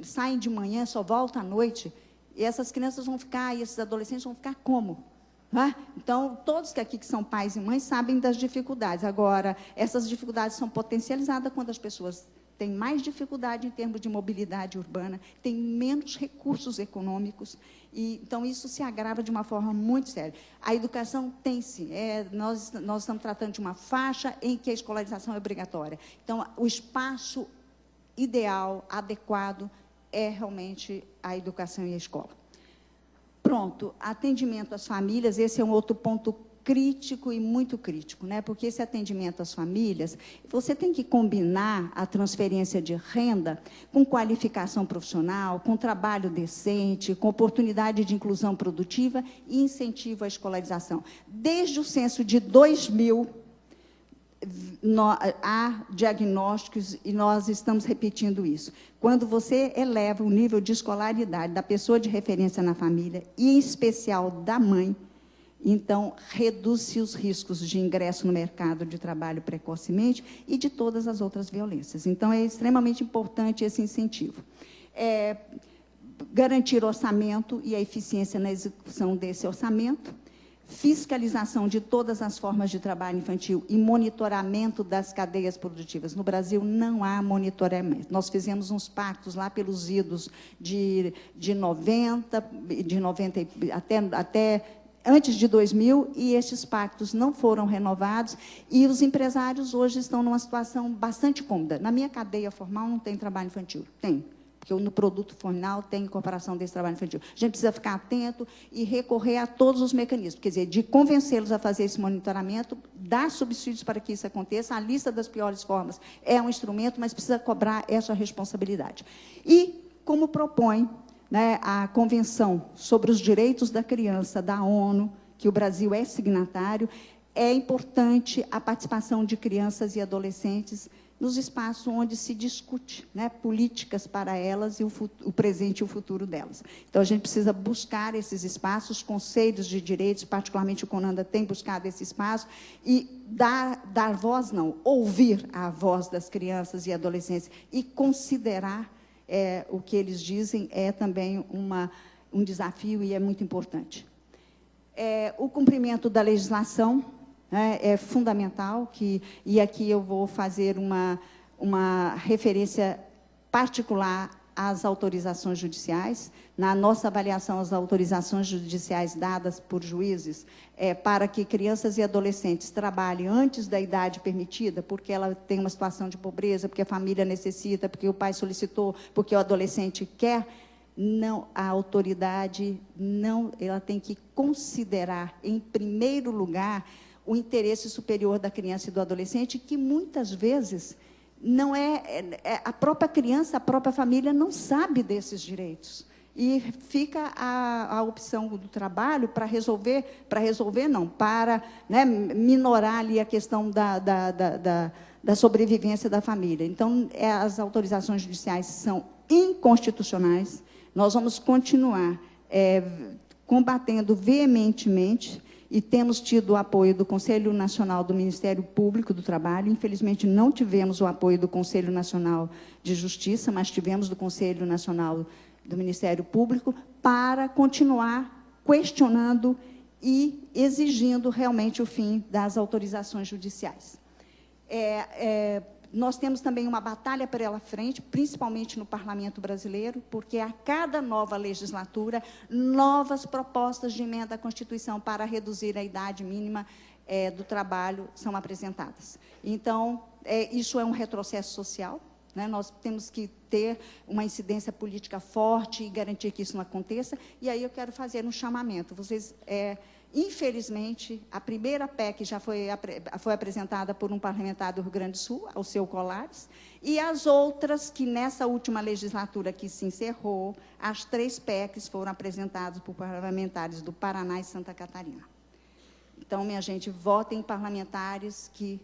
saem de manhã, só voltam à noite, e essas crianças vão ficar, e esses adolescentes vão ficar como? Então, todos aqui que são pais e mães sabem das dificuldades. Agora, essas dificuldades são potencializadas quando as pessoas têm mais dificuldade em termos de mobilidade urbana, têm menos recursos econômicos, e então isso se agrava de uma forma muito séria. A educação tem-se, nós estamos tratando de uma faixa em que a escolarização é obrigatória. Então, o espaço ideal, adequado, é realmente a educação e a escola. Pronto, atendimento às famílias, esse é um outro ponto crítico e muito crítico, né? Porque esse atendimento às famílias, você tem que combinar a transferência de renda com qualificação profissional, com trabalho decente, com oportunidade de inclusão produtiva e incentivo à escolarização. Desde o censo de 2000, há diagnósticos e nós estamos repetindo isso. Quando você eleva o nível de escolaridade da pessoa de referência na família, e em especial da mãe, então reduz-se os riscos de ingresso no mercado de trabalho precocemente e de todas as outras violências. Então, é extremamente importante esse incentivo. Garantir orçamento e a eficiência na execução desse orçamento, fiscalização de todas as formas de trabalho infantil e monitoramento das cadeias produtivas. No Brasil, não há monitoramento. Nós fizemos uns pactos lá pelos idos de 90 até antes de 2000, e estes pactos não foram renovados, e os empresários hoje estão numa situação bastante cômoda. Na minha cadeia formal não tem trabalho infantil. Tem. Porque no produto final tem incorporação desse trabalho infantil. A gente precisa ficar atento e recorrer a todos os mecanismos, quer dizer, de convencê-los a fazer esse monitoramento, dar subsídios para que isso aconteça. A lista das piores formas é um instrumento, mas precisa cobrar essa responsabilidade. E, como propõe, né, a Convenção sobre os Direitos da Criança da ONU, que o Brasil é signatário, é importante a participação de crianças e adolescentes nos espaços onde se discute, né, políticas para elas e o presente e o futuro delas. Então, a gente precisa buscar esses espaços, conselhos de direitos, particularmente o CONANDA tem buscado esse espaço, e dar voz, não, ouvir a voz das crianças e adolescentes e considerar o que eles dizem é também um desafio e é muito importante. O cumprimento da legislação, é fundamental, e aqui eu vou fazer uma referência particular às autorizações judiciais. Na nossa avaliação, as autorizações judiciais dadas por juízes para que crianças e adolescentes trabalhem antes da idade permitida, porque ela tem uma situação de pobreza, porque a família necessita, porque o pai solicitou, porque o adolescente quer, não, a autoridade não, ela tem que considerar, em primeiro lugar, o interesse superior da criança e do adolescente, que muitas vezes não a própria criança, a própria família não sabe desses direitos. E fica a opção do trabalho para minorar ali a questão da sobrevivência da família. Então, as autorizações judiciais são inconstitucionais. Nós vamos continuar combatendo veementemente, e temos tido o apoio do Conselho Nacional do Ministério Público do Trabalho. Infelizmente, não tivemos o apoio do Conselho Nacional de Justiça, mas tivemos do Conselho Nacional do Ministério Público, para continuar questionando e exigindo realmente o fim das autorizações judiciais. Nós temos também uma batalha pela frente, principalmente no Parlamento Brasileiro, porque a cada nova legislatura, novas propostas de emenda à Constituição para reduzir a idade mínima do trabalho são apresentadas. Então, isso é um retrocesso social, né? Nós temos que ter uma incidência política forte e garantir que isso não aconteça. E aí eu quero fazer um chamamento. Vocês... Infelizmente, a primeira PEC já foi apresentada por um parlamentar do Rio Grande do Sul, o seu Colares, e as outras que, nessa última legislatura que se encerrou, as 3 PECs foram apresentadas por parlamentares do Paraná e Santa Catarina. Então, minha gente, votem em parlamentares que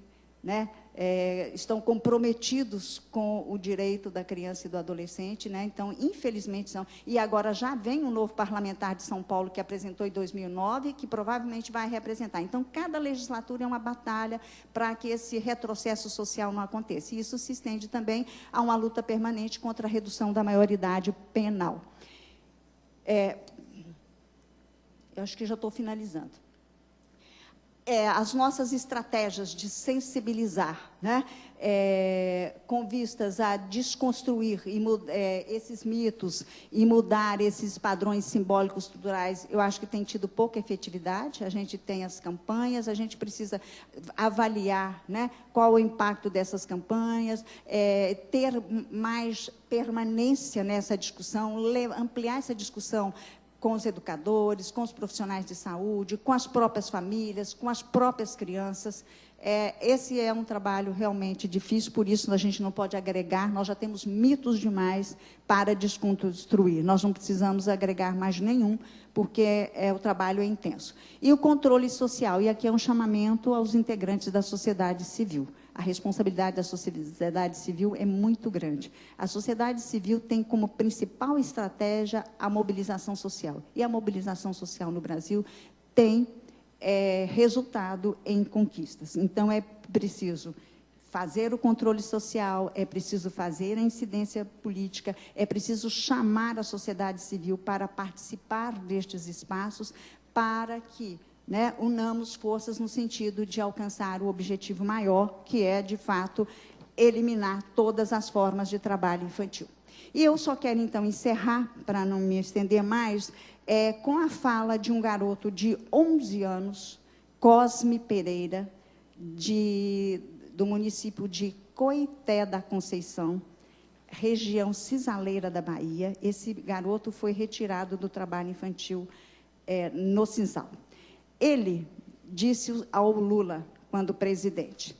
estão comprometidos com o direito da criança e do adolescente, né? Então, infelizmente, são. E agora já vem um novo parlamentar de São Paulo que apresentou em 2009, que provavelmente vai representar. Então, cada legislatura é uma batalha para que esse retrocesso social não aconteça. E isso se estende também a uma luta permanente contra a redução da maioridade penal. Eu acho que já estou finalizando. As nossas estratégias de sensibilizar, né, com vistas a desconstruir esses mitos e mudar esses padrões simbólicos culturais, eu acho que tem tido pouca efetividade. A gente tem as campanhas, a gente precisa avaliar, né, qual o impacto dessas campanhas, ter mais permanência nessa discussão, ampliar essa discussão com os educadores, com os profissionais de saúde, com as próprias famílias, com as próprias crianças. Esse é um trabalho realmente difícil, por isso a gente não pode agregar, nós já temos mitos demais para desconstruir, nós não precisamos agregar mais nenhum, porque o trabalho é intenso. E o controle social, e aqui é um chamamento aos integrantes da sociedade civil. A responsabilidade da sociedade civil é muito grande. A sociedade civil tem como principal estratégia a mobilização social. E a mobilização social no Brasil tem resultado em conquistas. Então, é preciso fazer o controle social, é preciso fazer a incidência política, é preciso chamar a sociedade civil para participar destes espaços, para que unamos forças no sentido de alcançar o objetivo maior, que é, de fato, eliminar todas as formas de trabalho infantil. E eu só quero, então, encerrar, para não me estender mais, com a fala de um garoto de 11 anos, Cosme Pereira, do município de Coité da Conceição, região cisaleira da Bahia. Esse garoto foi retirado do trabalho infantil no Sisal. Ele disse ao Lula, quando presidente,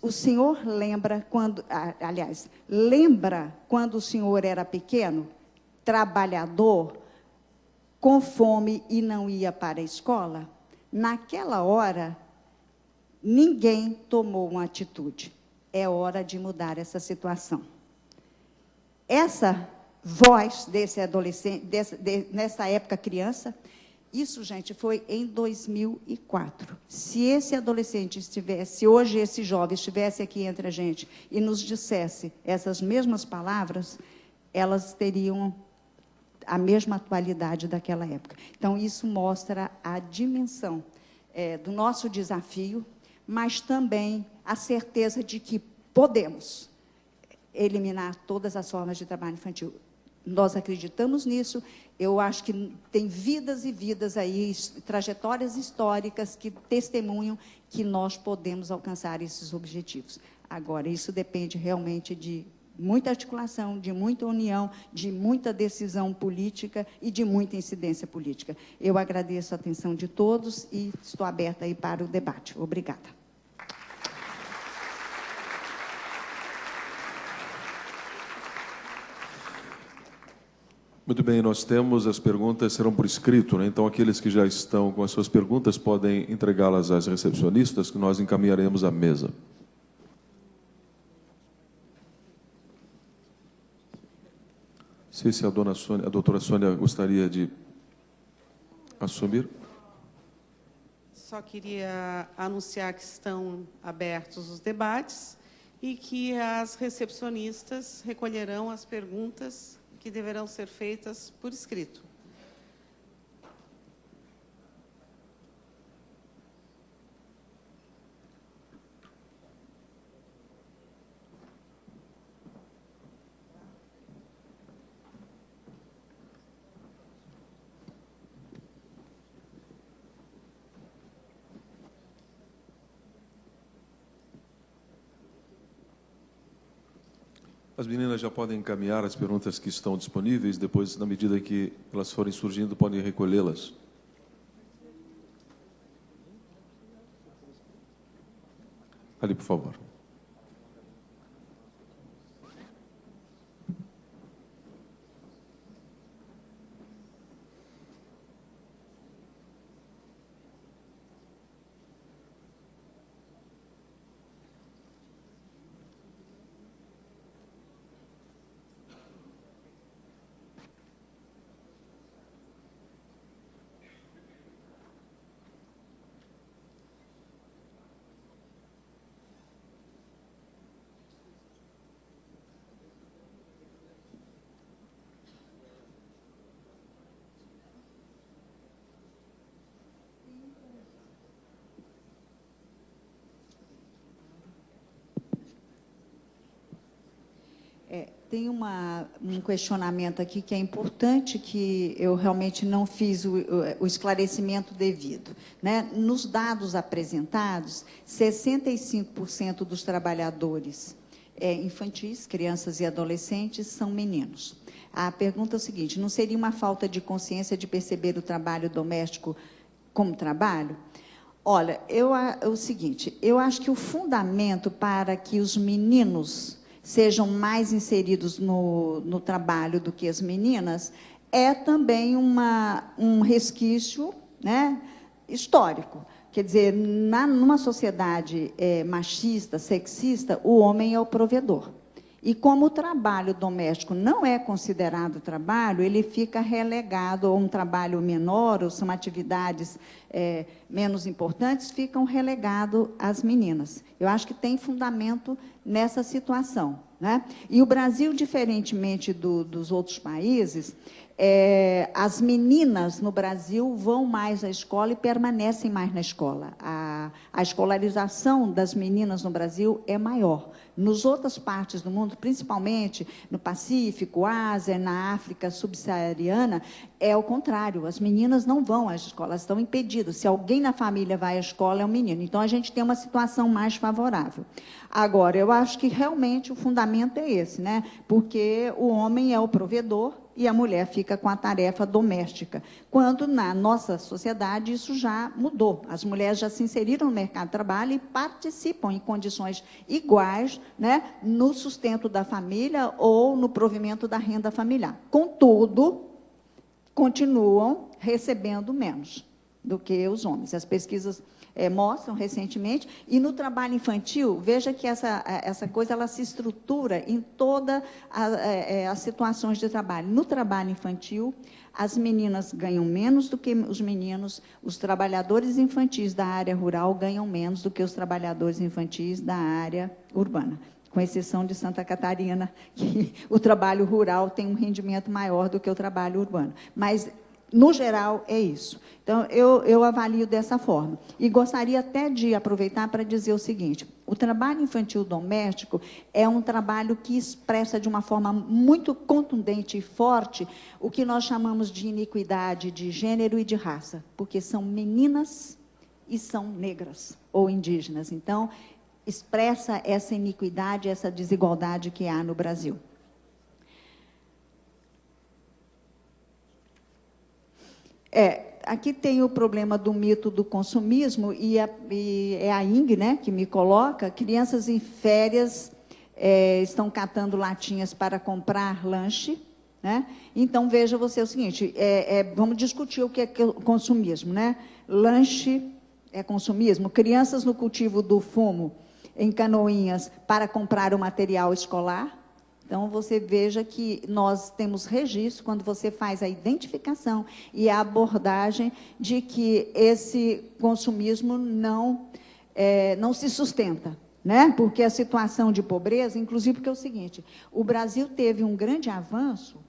o senhor lembra quando... aliás, lembra quando o senhor era pequeno, trabalhador, com fome e não ia para a escola? Naquela hora, ninguém tomou uma atitude. É hora de mudar essa situação. Essa voz desse adolescente, nessa época criança... Isso, gente, foi em 2004. Se esse adolescente estivesse, hoje esse jovem estivesse aqui entre a gente e nos dissesse essas mesmas palavras, elas teriam a mesma atualidade daquela época. Então, isso mostra a dimensão do nosso desafio, mas também a certeza de que podemos eliminar todas as formas de trabalho infantil. Nós acreditamos nisso. Eu acho que tem vidas e vidas aí, trajetórias históricas que testemunham que nós podemos alcançar esses objetivos. Agora, isso depende realmente de muita articulação, de muita união, de muita decisão política e de muita incidência política. Eu agradeço a atenção de todos e estou aberta aí para o debate. Obrigada. Muito bem, nós temos as perguntas, serão por escrito, né? Então aqueles que já estão com as suas perguntas podem entregá-las às recepcionistas, que nós encaminharemos à mesa. Não sei se a doutora Sônia gostaria de assumir. Só queria anunciar que estão abertos os debates e que as recepcionistas recolherão as perguntas que deverão ser feitas por escrito. As meninas já podem encaminhar as perguntas que estão disponíveis, depois, na medida que elas forem surgindo, podem recolhê-las. Ali, por favor. Tem um questionamento aqui que é importante, que eu realmente não fiz o esclarecimento devido, né? Nos dados apresentados, 65% dos trabalhadores infantis, crianças e adolescentes, são meninos. A pergunta é o seguinte: não seria uma falta de consciência de perceber o trabalho doméstico como trabalho? Olha, é o seguinte, eu acho que o fundamento para que os meninos sejam mais inseridos no trabalho do que as meninas, é também um resquício, né, histórico. Quer dizer, numa sociedade machista, sexista, o homem é o provedor. E como o trabalho doméstico não é considerado trabalho, ele fica relegado a um trabalho menor, ou são atividades menos importantes, ficam relegados às meninas. Eu acho que tem fundamento nessa situação, né? E o Brasil, diferentemente dos outros países, as meninas no Brasil vão mais à escola e permanecem mais na escola. A escolarização das meninas no Brasil é maior. Nas outras partes do mundo, principalmente no Pacífico, Ásia, na África subsaariana, é o contrário. As meninas não vão às escolas, estão impedidas. Se alguém na família vai à escola, é um menino. Então, a gente tem uma situação mais favorável. Agora, eu acho que realmente o fundamento é esse, né? Porque o homem é o provedor e a mulher fica com a tarefa doméstica. Quando na nossa sociedade isso já mudou. As mulheres já se inseriram no mercado de trabalho e participam em condições iguais, né, no sustento da família ou no provimento da renda familiar. Contudo, continuam recebendo menos do que os homens. As pesquisas mostram recentemente, e no trabalho infantil, veja que essa coisa ela se estrutura em todas as situações de trabalho. No trabalho infantil, as meninas ganham menos do que os meninos, os trabalhadores infantis da área rural ganham menos do que os trabalhadores infantis da área urbana, com exceção de Santa Catarina, que o trabalho rural tem um rendimento maior do que o trabalho urbano. Mas, no geral, é isso. Então, eu avalio dessa forma. E gostaria até de aproveitar para dizer o seguinte: o trabalho infantil doméstico é um trabalho que expressa de uma forma muito contundente e forte o que nós chamamos de iniquidade de gênero e de raça, porque são meninas e são negras ou indígenas. Então, expressa essa iniquidade, essa desigualdade que há no Brasil. Aqui tem o problema do mito do consumismo, e é a Ing, né, que me coloca: crianças em férias estão catando latinhas para comprar lanche, né? Então, veja você o seguinte, vamos discutir o que é consumismo, né? Lanche é consumismo? Crianças no cultivo do fumo, em Canoinhas, para comprar o material escolar. Então, você veja que nós temos registro, quando você faz a identificação e a abordagem, de que esse consumismo não se sustenta, né? Porque a situação de pobreza, inclusive porque é o seguinte, o Brasil teve um grande avanço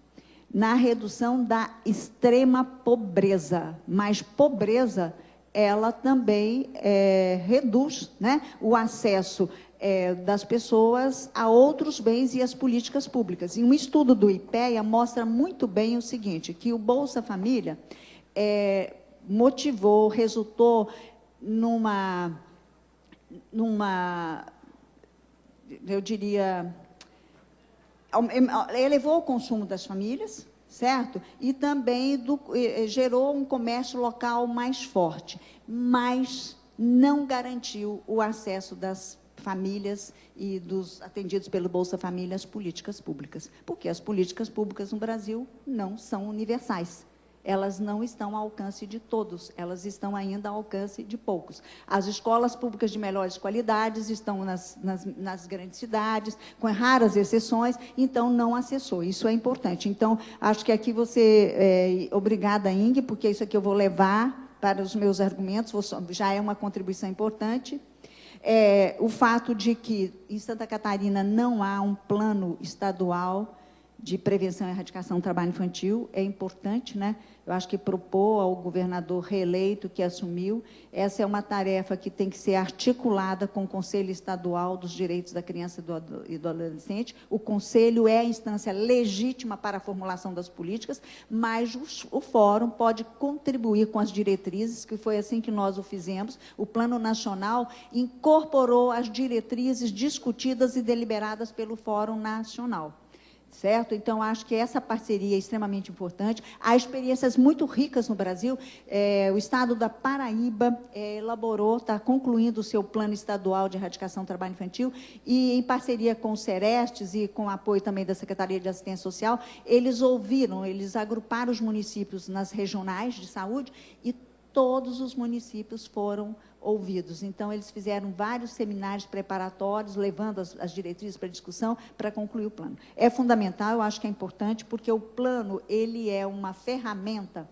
na redução da extrema pobreza, mas pobreza, ela também reduz, né, o acesso das pessoas a outros bens e as políticas públicas. E um estudo do IPEA mostra muito bem o seguinte, que o Bolsa Família resultou numa, eu diria, elevou o consumo das famílias, certo? E também gerou um comércio local mais forte, mas não garantiu o acesso das famílias e dos atendidos pelo Bolsa Família às políticas públicas, porque as políticas públicas no Brasil não são universais. Elas não estão ao alcance de todos, elas estão ainda ao alcance de poucos. As escolas públicas de melhores qualidades estão nas grandes cidades, com raras exceções, então não acessou. Isso é importante. Então, acho que aqui você... obrigada, Ing, porque isso aqui eu vou levar para os meus argumentos, já é uma contribuição importante. O fato de que, em Santa Catarina, não há um plano estadual de prevenção e erradicação do trabalho infantil, é importante, né? Eu acho que propor ao governador reeleito que assumiu, essa é uma tarefa que tem que ser articulada com o Conselho Estadual dos Direitos da Criança e do Adolescente. O Conselho é a instância legítima para a formulação das políticas, mas o Fórum pode contribuir com as diretrizes, que foi assim que nós o fizemos. O Plano Nacional incorporou as diretrizes discutidas e deliberadas pelo Fórum Nacional. Certo? Então, acho que essa parceria é extremamente importante. Há experiências muito ricas no Brasil. O Estado da Paraíba elaborou, está concluindo o seu plano estadual de erradicação do trabalho infantil, e, em parceria com o Serestes e com o apoio também da Secretaria de Assistência Social, eles agruparam os municípios nas regionais de saúde, e todos os municípios foram ouvidos. Então, eles fizeram vários seminários preparatórios, levando as diretrizes para discussão, para concluir o plano. É fundamental, eu acho que é importante, porque o plano, ele é uma ferramenta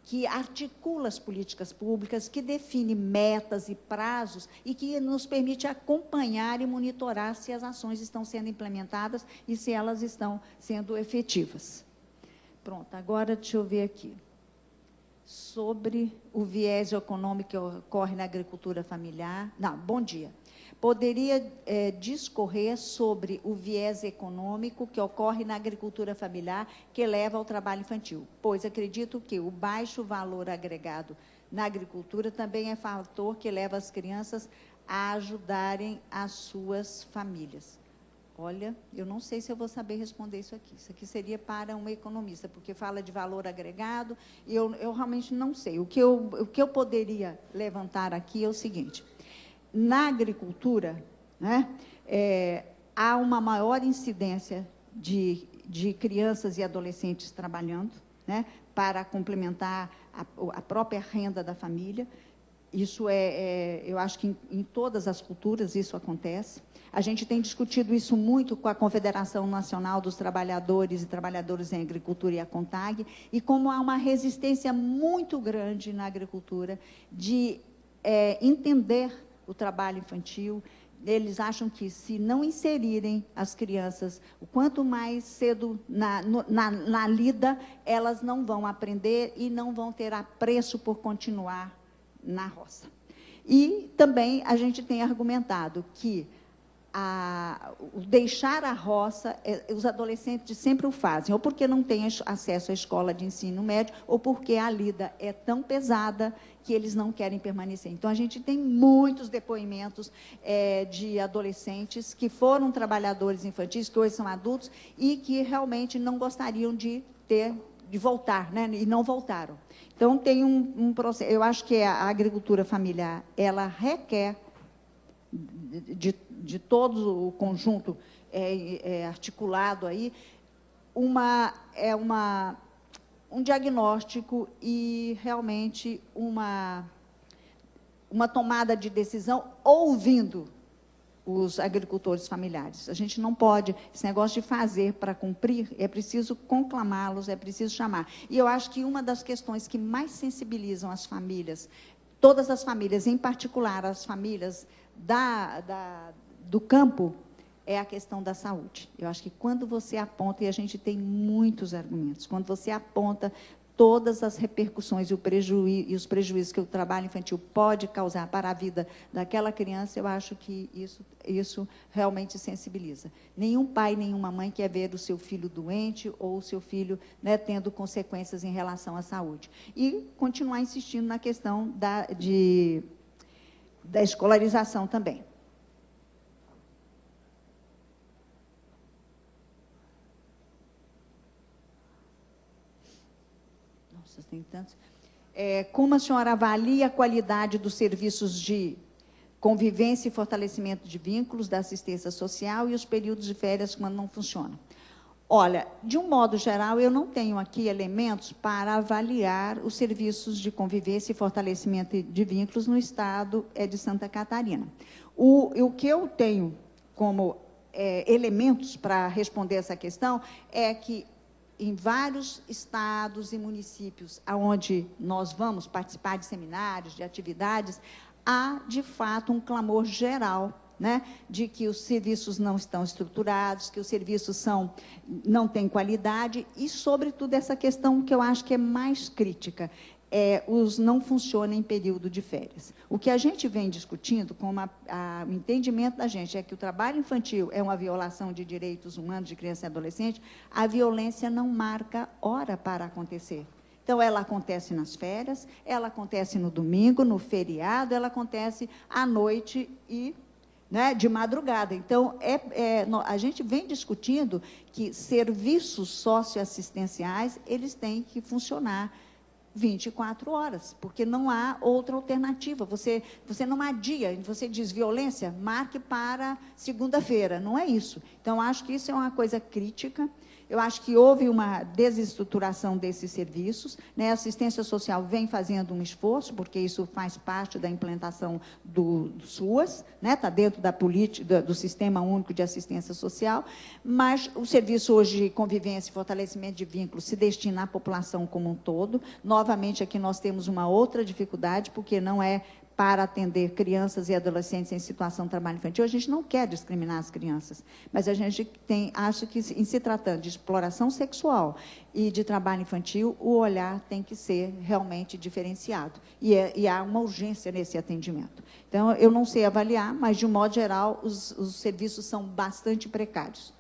que articula as políticas públicas, que define metas e prazos, e que nos permite acompanhar e monitorar se as ações estão sendo implementadas e se elas estão sendo efetivas. Pronto, agora deixa eu ver aqui. Sobre o viés econômico que ocorre na agricultura familiar. Não, bom dia. Poderia discorrer sobre o viés econômico que ocorre na agricultura familiar que leva ao trabalho infantil, pois acredito que o baixo valor agregado na agricultura também é fator que leva as crianças a ajudarem as suas famílias. Olha, eu não sei se eu vou saber responder isso aqui. Isso aqui seria para um economista, porque fala de valor agregado, e eu realmente não sei. O que eu poderia levantar aqui é o seguinte: na agricultura, né, há uma maior incidência de crianças e adolescentes trabalhando, né, para complementar a própria renda da família. Isso eu acho que em todas as culturas isso acontece. A gente tem discutido isso muito com a Confederação Nacional dos Trabalhadores e Trabalhadoras em Agricultura e a CONTAG, e como há uma resistência muito grande na agricultura de entender o trabalho infantil. Eles acham que, se não inserirem as crianças o quanto mais cedo na lida, elas não vão aprender e não vão ter apreço por continuar na roça. E também a gente tem argumentado que o deixar a roça, os adolescentes sempre o fazem, ou porque não têm acesso à escola de ensino médio, ou porque a lida é tão pesada que eles não querem permanecer. Então, a gente tem muitos depoimentos de adolescentes que foram trabalhadores infantis, que hoje são adultos, e que realmente não gostariam de voltar, né? E não voltaram. Então, tem um processo. Eu acho que a agricultura familiar, ela requer de todo o conjunto articulado aí, um diagnóstico e realmente uma tomada de decisão ouvindo os agricultores familiares. A gente não pode, esse negócio de fazer para cumprir, é preciso conclamá-los, é preciso chamar. E eu acho que uma das questões que mais sensibilizam as famílias, todas as famílias, em particular as famílias do campo, é a questão da saúde. Eu acho que quando você aponta, e a gente tem muitos argumentos, quando você aponta todas as repercussões e os prejuízos que o trabalho infantil pode causar para a vida daquela criança, eu acho que isso realmente sensibiliza. Nenhum pai, nenhuma mãe quer ver o seu filho doente ou o seu filho, né, tendo consequências em relação à saúde. E continuar insistindo na questão da escolarização também. Nossa, tem tantos. Como a senhora avalia a qualidade dos serviços de convivência e fortalecimento de vínculos da assistência social e os períodos de férias quando não funcionam? Olha, de um modo geral, eu não tenho aqui elementos para avaliar os serviços de convivência e fortalecimento de vínculos no estado de Santa Catarina. O que eu tenho como elementos para responder essa questão é que, em vários estados e municípios onde nós vamos participar de seminários, de atividades, há, de fato, um clamor geral, né, de que os serviços não estão estruturados, que os serviços não têm qualidade e, sobretudo, essa questão que eu acho que é mais crítica, os não funcionam em período de férias. O que a gente vem discutindo, como o entendimento da gente é que o trabalho infantil é uma violação de direitos humanos de criança e adolescente, a violência não marca hora para acontecer. Então, ela acontece nas férias, ela acontece no domingo, no feriado, ela acontece à noite e, né, de madrugada. Então, a gente vem discutindo que serviços socioassistenciais, eles têm que funcionar 24 horas, porque não há outra alternativa. Você não adia, você diz violência, marque para segunda-feira, não é isso. Então, acho que isso é uma coisa crítica. Eu acho que houve uma desestruturação desses serviços, né? A assistência social vem fazendo um esforço, porque isso faz parte da implantação do SUAS, né? Está dentro da política, do Sistema Único de Assistência Social, mas o serviço hoje de convivência e fortalecimento de vínculos se destina à população como um todo. Novamente, aqui nós temos uma outra dificuldade, porque não é para atender crianças e adolescentes em situação de trabalho infantil. A gente não quer discriminar as crianças, mas a gente acha que, em se tratando de exploração sexual e de trabalho infantil, o olhar tem que ser realmente diferenciado. E há uma urgência nesse atendimento. Então, eu não sei avaliar, mas, de um modo geral, os serviços são bastante precários.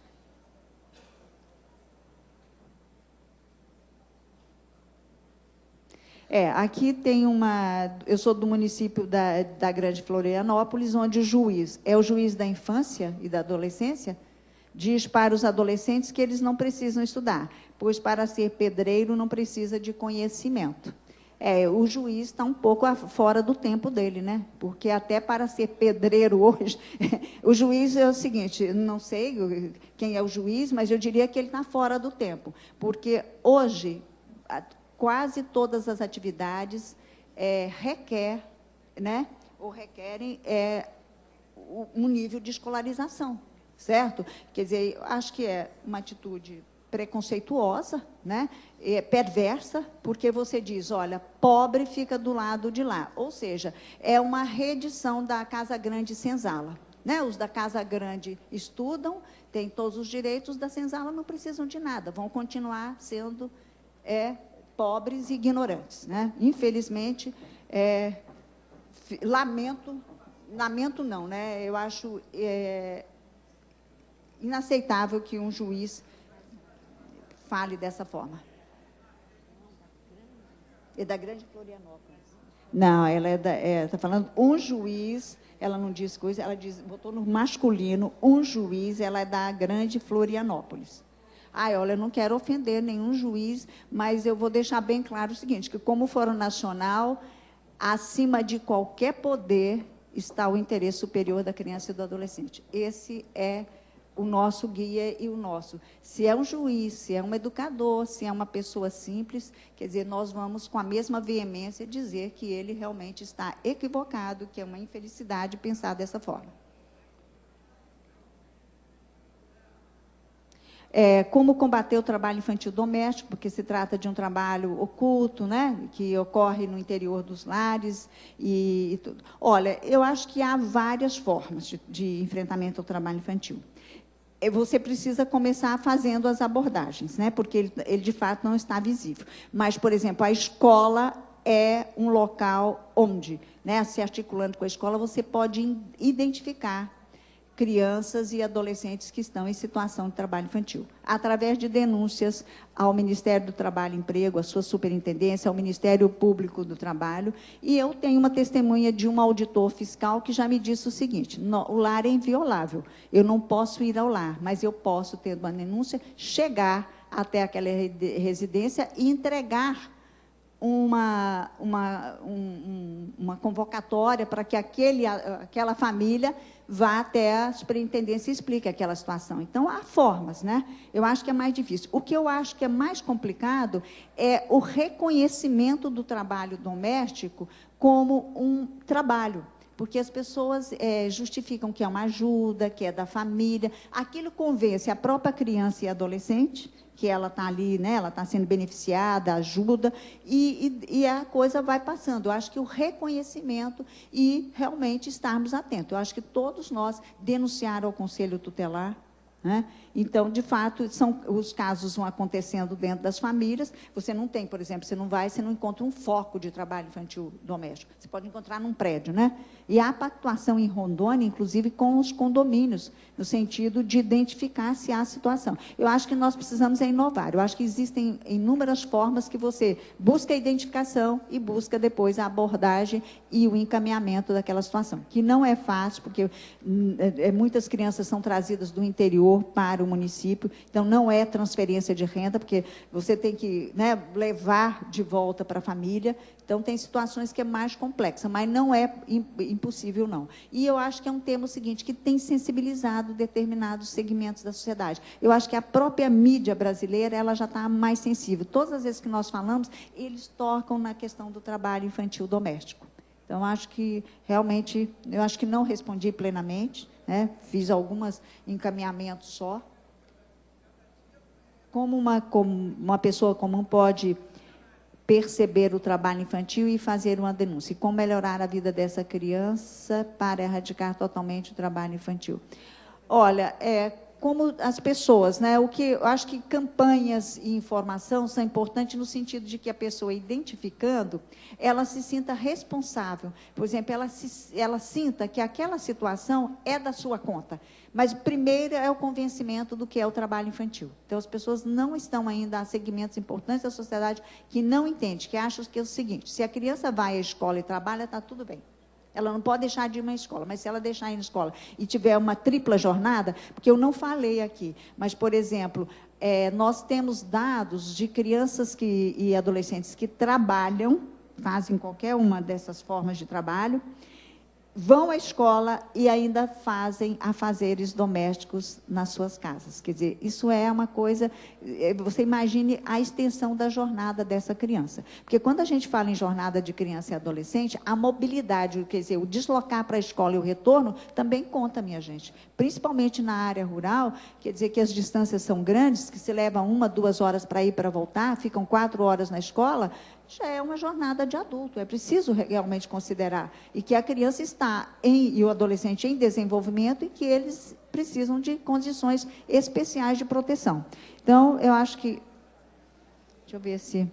Aqui tem eu sou do município da Grande Florianópolis, onde o juiz da infância e da adolescência diz para os adolescentes que eles não precisam estudar, pois para ser pedreiro não precisa de conhecimento. O juiz está um pouco fora do tempo dele, né? Porque até para ser pedreiro hoje, o juiz é o seguinte, não sei quem é o juiz, mas eu diria que ele está fora do tempo, porque hoje quase todas as atividades requerem um nível de escolarização, certo? Quer dizer, eu acho que é uma atitude preconceituosa, né? Perversa, porque você diz, olha, pobre fica do lado de lá. Ou seja, é uma reedição da Casa Grande Senzala, né? Os da Casa Grande estudam, têm todos os direitos, da Senzala não precisam de nada, vão continuar sendo pobres e ignorantes, né? Infelizmente, lamento não, né? Eu acho inaceitável que um juiz fale dessa forma. É da Grande Florianópolis. Não, ela está falando um juiz, ela não diz coisa, ela diz, botou no masculino, um juiz, ela é da Grande Florianópolis. Olha, eu não quero ofender nenhum juiz, mas eu vou deixar bem claro o seguinte, que como Fórum Nacional, acima de qualquer poder está o interesse superior da criança e do adolescente. Esse é o nosso guia e o nosso. Se é um juiz, se é um educador, se é uma pessoa simples, quer dizer, nós vamos com a mesma veemência dizer que ele realmente está equivocado, que é uma infelicidade pensar dessa forma. Como combater o trabalho infantil doméstico, porque se trata de um trabalho oculto, né, que ocorre no interior dos lares e tudo. Olha, eu acho que há várias formas de enfrentamento ao trabalho infantil. Você precisa começar fazendo as abordagens, né, porque ele de fato não está visível. Mas, por exemplo, a escola é um local onde, né, se articulando com a escola, você pode identificar crianças e adolescentes que estão em situação de trabalho infantil, através de denúncias ao Ministério do Trabalho e Emprego, à sua superintendência, ao Ministério Público do Trabalho, e eu tenho uma testemunha de um auditor fiscal que já me disse o seguinte, o lar é inviolável, eu não posso ir ao lar, mas eu posso ter uma denúncia, chegar até aquela residência e entregar uma convocatória para que aquela família vá até a superintendência e explique aquela situação. Então, há formas, né? Eu acho que é mais difícil. O que eu acho que é mais complicado é o reconhecimento do trabalho doméstico como um trabalho, porque as pessoas justificam que é uma ajuda, que é da família. Aquilo convence a própria criança e adolescente, que ela está ali, né, ela está sendo beneficiada, ajuda, e a coisa vai passando. Eu acho que o reconhecimento e realmente estarmos atentos. Eu acho que todos nós denunciaram ao Conselho Tutelar, né? Então, de fato, os casos vão acontecendo dentro das famílias. Você não tem, por exemplo, você não encontra um foco de trabalho infantil doméstico. Você pode encontrar num prédio, né? E há pactuação em Rondônia, inclusive com os condomínios, no sentido de identificar se há situação. Eu acho que nós precisamos inovar. Eu acho que existem inúmeras formas que você busca a identificação e busca depois a abordagem e o encaminhamento daquela situação, que não é fácil, porque muitas crianças são trazidas do interior para o município, então não é transferência de renda, porque você tem que, né, levar de volta para a família, então tem situações que é mais complexa, mas não é impossível, não. E eu acho que é um tema seguinte, que tem sensibilizado determinados segmentos da sociedade. Eu acho que a própria mídia brasileira, ela já está mais sensível. Todas as vezes que nós falamos, eles tocam na questão do trabalho infantil doméstico. Então, acho que, realmente, eu acho que não respondi plenamente, né? Fiz alguns encaminhamentos só. Como uma pessoa comum pode perceber o trabalho infantil e fazer uma denúncia? E como melhorar a vida dessa criança para erradicar totalmente o trabalho infantil? Olha, como as pessoas, né? O que eu acho que campanhas e informação são importantes no sentido de que a pessoa, identificando, ela se sinta responsável. Por exemplo, ela sinta que aquela situação é da sua conta. Mas primeiro é o convencimento do que é o trabalho infantil. Então, as pessoas não estão ainda, há segmentos importantes da sociedade que não entendem, que acham que é o seguinte, se a criança vai à escola e trabalha, está tudo bem. Ela não pode deixar de ir à escola, mas se ela deixar ir na escola e tiver uma tripla jornada, porque eu não falei aqui, mas, por exemplo, nós temos dados de crianças e adolescentes que trabalham, fazem qualquer uma dessas formas de trabalho, vão à escola e ainda fazem afazeres domésticos nas suas casas. Quer dizer, isso é uma coisa... Você imagine a extensão da jornada dessa criança. Porque quando a gente fala em jornada de criança e adolescente, a mobilidade, quer dizer, o deslocar para a escola e o retorno, também conta, minha gente. Principalmente na área rural, quer dizer que as distâncias são grandes, que se leva 1, 2 horas para ir e para voltar, ficam 4 horas na escola, já é uma jornada de adulto, é preciso realmente considerar. E que a criança e o adolescente em desenvolvimento e que eles precisam de condições especiais de proteção. Então, eu acho que... Deixa eu ver se...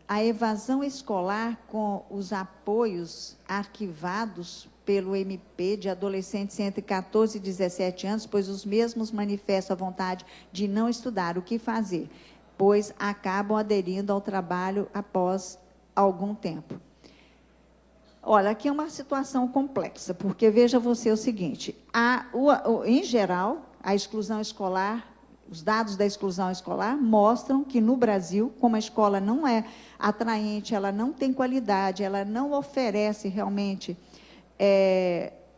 a evasão escolar com os apoios arquivados pelo MP de adolescentes entre 14 e 17 anos, pois os mesmos manifestam a vontade de não estudar. O que fazer? Pois acabam aderindo ao trabalho após algum tempo. Olha, aqui é uma situação complexa, porque veja você o seguinte, em geral, a exclusão escolar, os dados da exclusão escolar mostram que no Brasil, como a escola não é atraente, ela não tem qualidade, ela não oferece realmente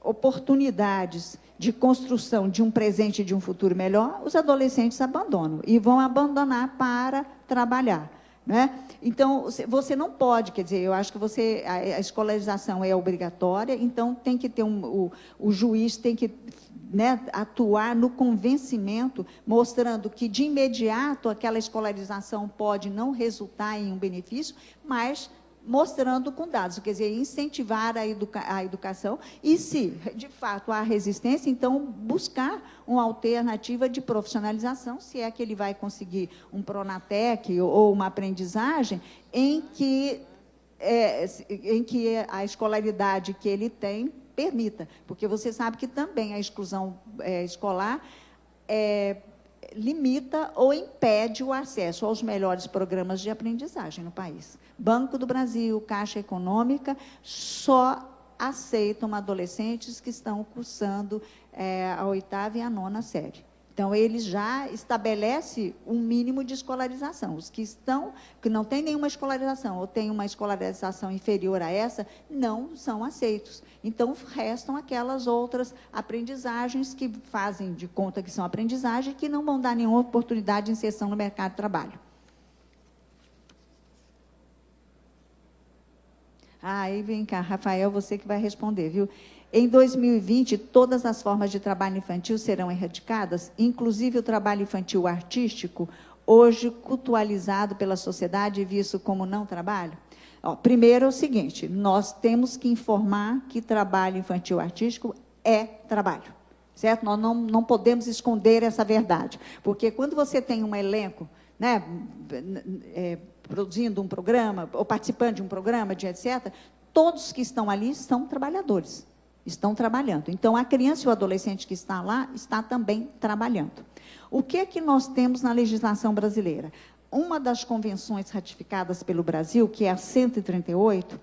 oportunidades de construção de um presente e de um futuro melhor, os adolescentes abandonam e vão abandonar para trabalhar, né? Então, você não pode, quer dizer, eu acho que a escolarização é obrigatória, então tem que ter o juiz tem que, né, atuar no convencimento, mostrando que, de imediato, aquela escolarização pode não resultar em um benefício, mas mostrando com dados, quer dizer, incentivar a educação e, se, de fato, há resistência, então, buscar uma alternativa de profissionalização, se é que ele vai conseguir um Pronatec ou uma aprendizagem em que a escolaridade que ele tem permita, porque você sabe que também a exclusão escolar limita ou impede o acesso aos melhores programas de aprendizagem no país. Banco do Brasil, Caixa Econômica, só aceitam adolescentes que estão cursando a 8ª e a 9ª série. Então, eles já estabelecem um mínimo de escolarização. Os que não têm nenhuma escolarização ou têm uma escolarização inferior a essa, não são aceitos. Então, restam aquelas outras aprendizagens que fazem de conta que são aprendizagem, que não vão dar nenhuma oportunidade de inserção no mercado de trabalho. Aí vem cá, Rafael, você que vai responder, viu? Em 2020, todas as formas de trabalho infantil serão erradicadas, inclusive o trabalho infantil artístico, hoje cultualizado pela sociedade e visto como não trabalho? Primeiro é o seguinte, nós temos que informar que trabalho infantil artístico é trabalho, certo? Nós não podemos esconder essa verdade, porque quando você tem um elenco, né, produzindo um programa, ou participando de um programa, etc., todos que estão ali são trabalhadores, estão trabalhando. Então, a criança e o adolescente que está lá, está também trabalhando. O que é que nós temos na legislação brasileira? Uma das convenções ratificadas pelo Brasil, que é a 138,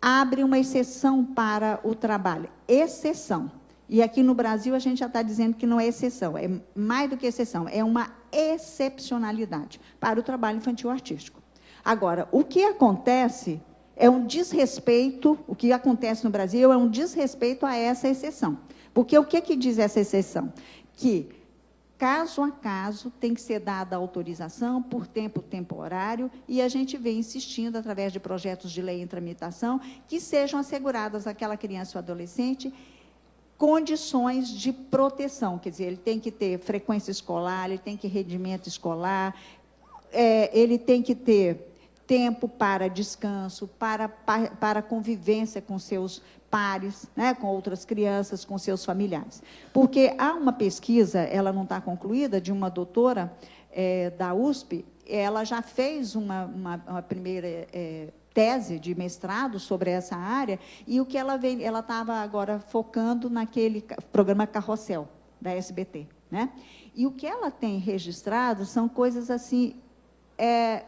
abre uma exceção para o trabalho. Exceção. E aqui no Brasil a gente já está dizendo que não é exceção, é mais do que exceção, é uma excepcionalidade para o trabalho infantil artístico. Agora, o que acontece é um desrespeito, o que acontece no Brasil é um desrespeito a essa exceção. Porque o que diz essa exceção? Que, caso a caso, tem que ser dada autorização por tempo temporário, e a gente vem insistindo, através de projetos de lei em tramitação, que sejam asseguradas àquela criança ou adolescente condições de proteção, quer dizer, ele tem que ter frequência escolar, ele tem que ter rendimento escolar, ele tem que ter tempo para descanso, para convivência com seus pares, né, com outras crianças, com seus familiares. Porque há uma pesquisa, ela não está concluída, de uma doutora da USP, ela já fez uma primeira tese de mestrado sobre essa área, e o que ela estava agora focando naquele programa Carrossel, da SBT, né? E o que ela tem registrado são coisas assim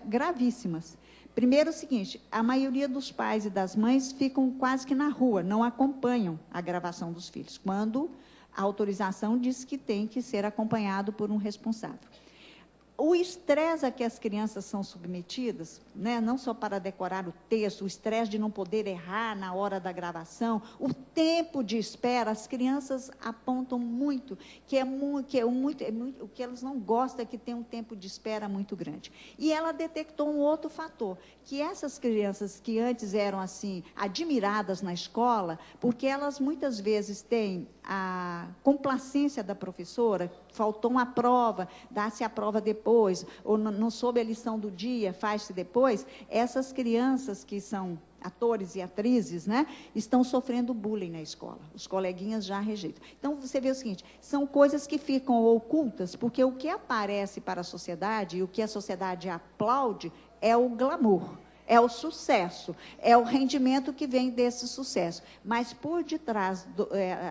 gravíssimas. Primeiro, o seguinte, a maioria dos pais e das mães ficam quase que na rua, não acompanham a gravação dos filhos, quando a autorização diz que tem que ser acompanhado por um responsável. O estresse a que as crianças são submetidas, né, não só para decorar o texto, o estresse de não poder errar na hora da gravação, o tempo de espera, as crianças apontam muito, o que elas não gostam é que tem um tempo de espera muito grande. E ela detectou um outro fator, que essas crianças que antes eram assim, admiradas na escola, porque elas muitas vezes têm a complacência da professora, faltou uma prova, dá-se a prova depois, ou não soube a lição do dia, faz-se depois, essas crianças que são atores e atrizes, né, estão sofrendo bullying na escola. Os coleguinhas já rejeitam. Então, você vê o seguinte, são coisas que ficam ocultas, porque o que aparece para a sociedade, e o que a sociedade aplaude, é o glamour. é o sucesso, é o rendimento que vem desse sucesso. Mas por detrás,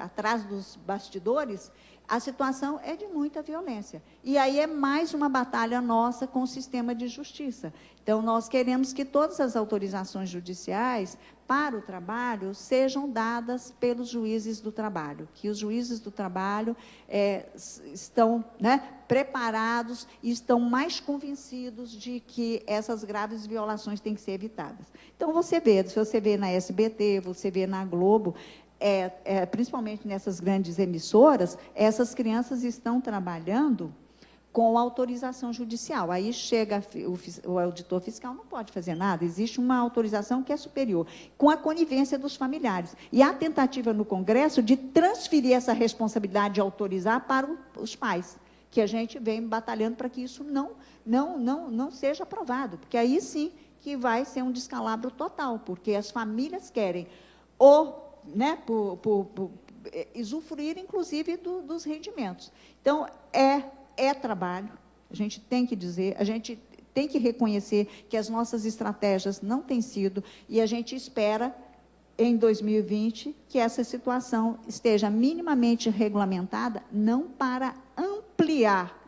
atrás dos bastidores, a situação é de muita violência. E aí é mais uma batalha nossa com o sistema de justiça. Então, nós queremos que todas as autorizações judiciais para o trabalho sejam dadas pelos juízes do trabalho, que os juízes do trabalho estão, né, preparados e estão mais convencidos de que essas graves violações têm que ser evitadas. Então, se você vê na SBT, você vê na Globo, principalmente nessas grandes emissoras, essas crianças estão trabalhando com autorização judicial. Aí chega o auditor fiscal, não pode fazer nada, existe uma autorização que é superior, com a conivência dos familiares. E há tentativa no Congresso de transferir essa responsabilidade de autorizar para os pais, que a gente vem batalhando para que isso não seja aprovado, porque aí sim que vai ser um descalabro total, porque as famílias querem né, usufruir, inclusive, dos rendimentos. Então, é trabalho, a gente tem que dizer, a gente tem que reconhecer que as nossas estratégias não têm sido, e a gente espera, em 2020, que essa situação esteja minimamente regulamentada, não para ampliar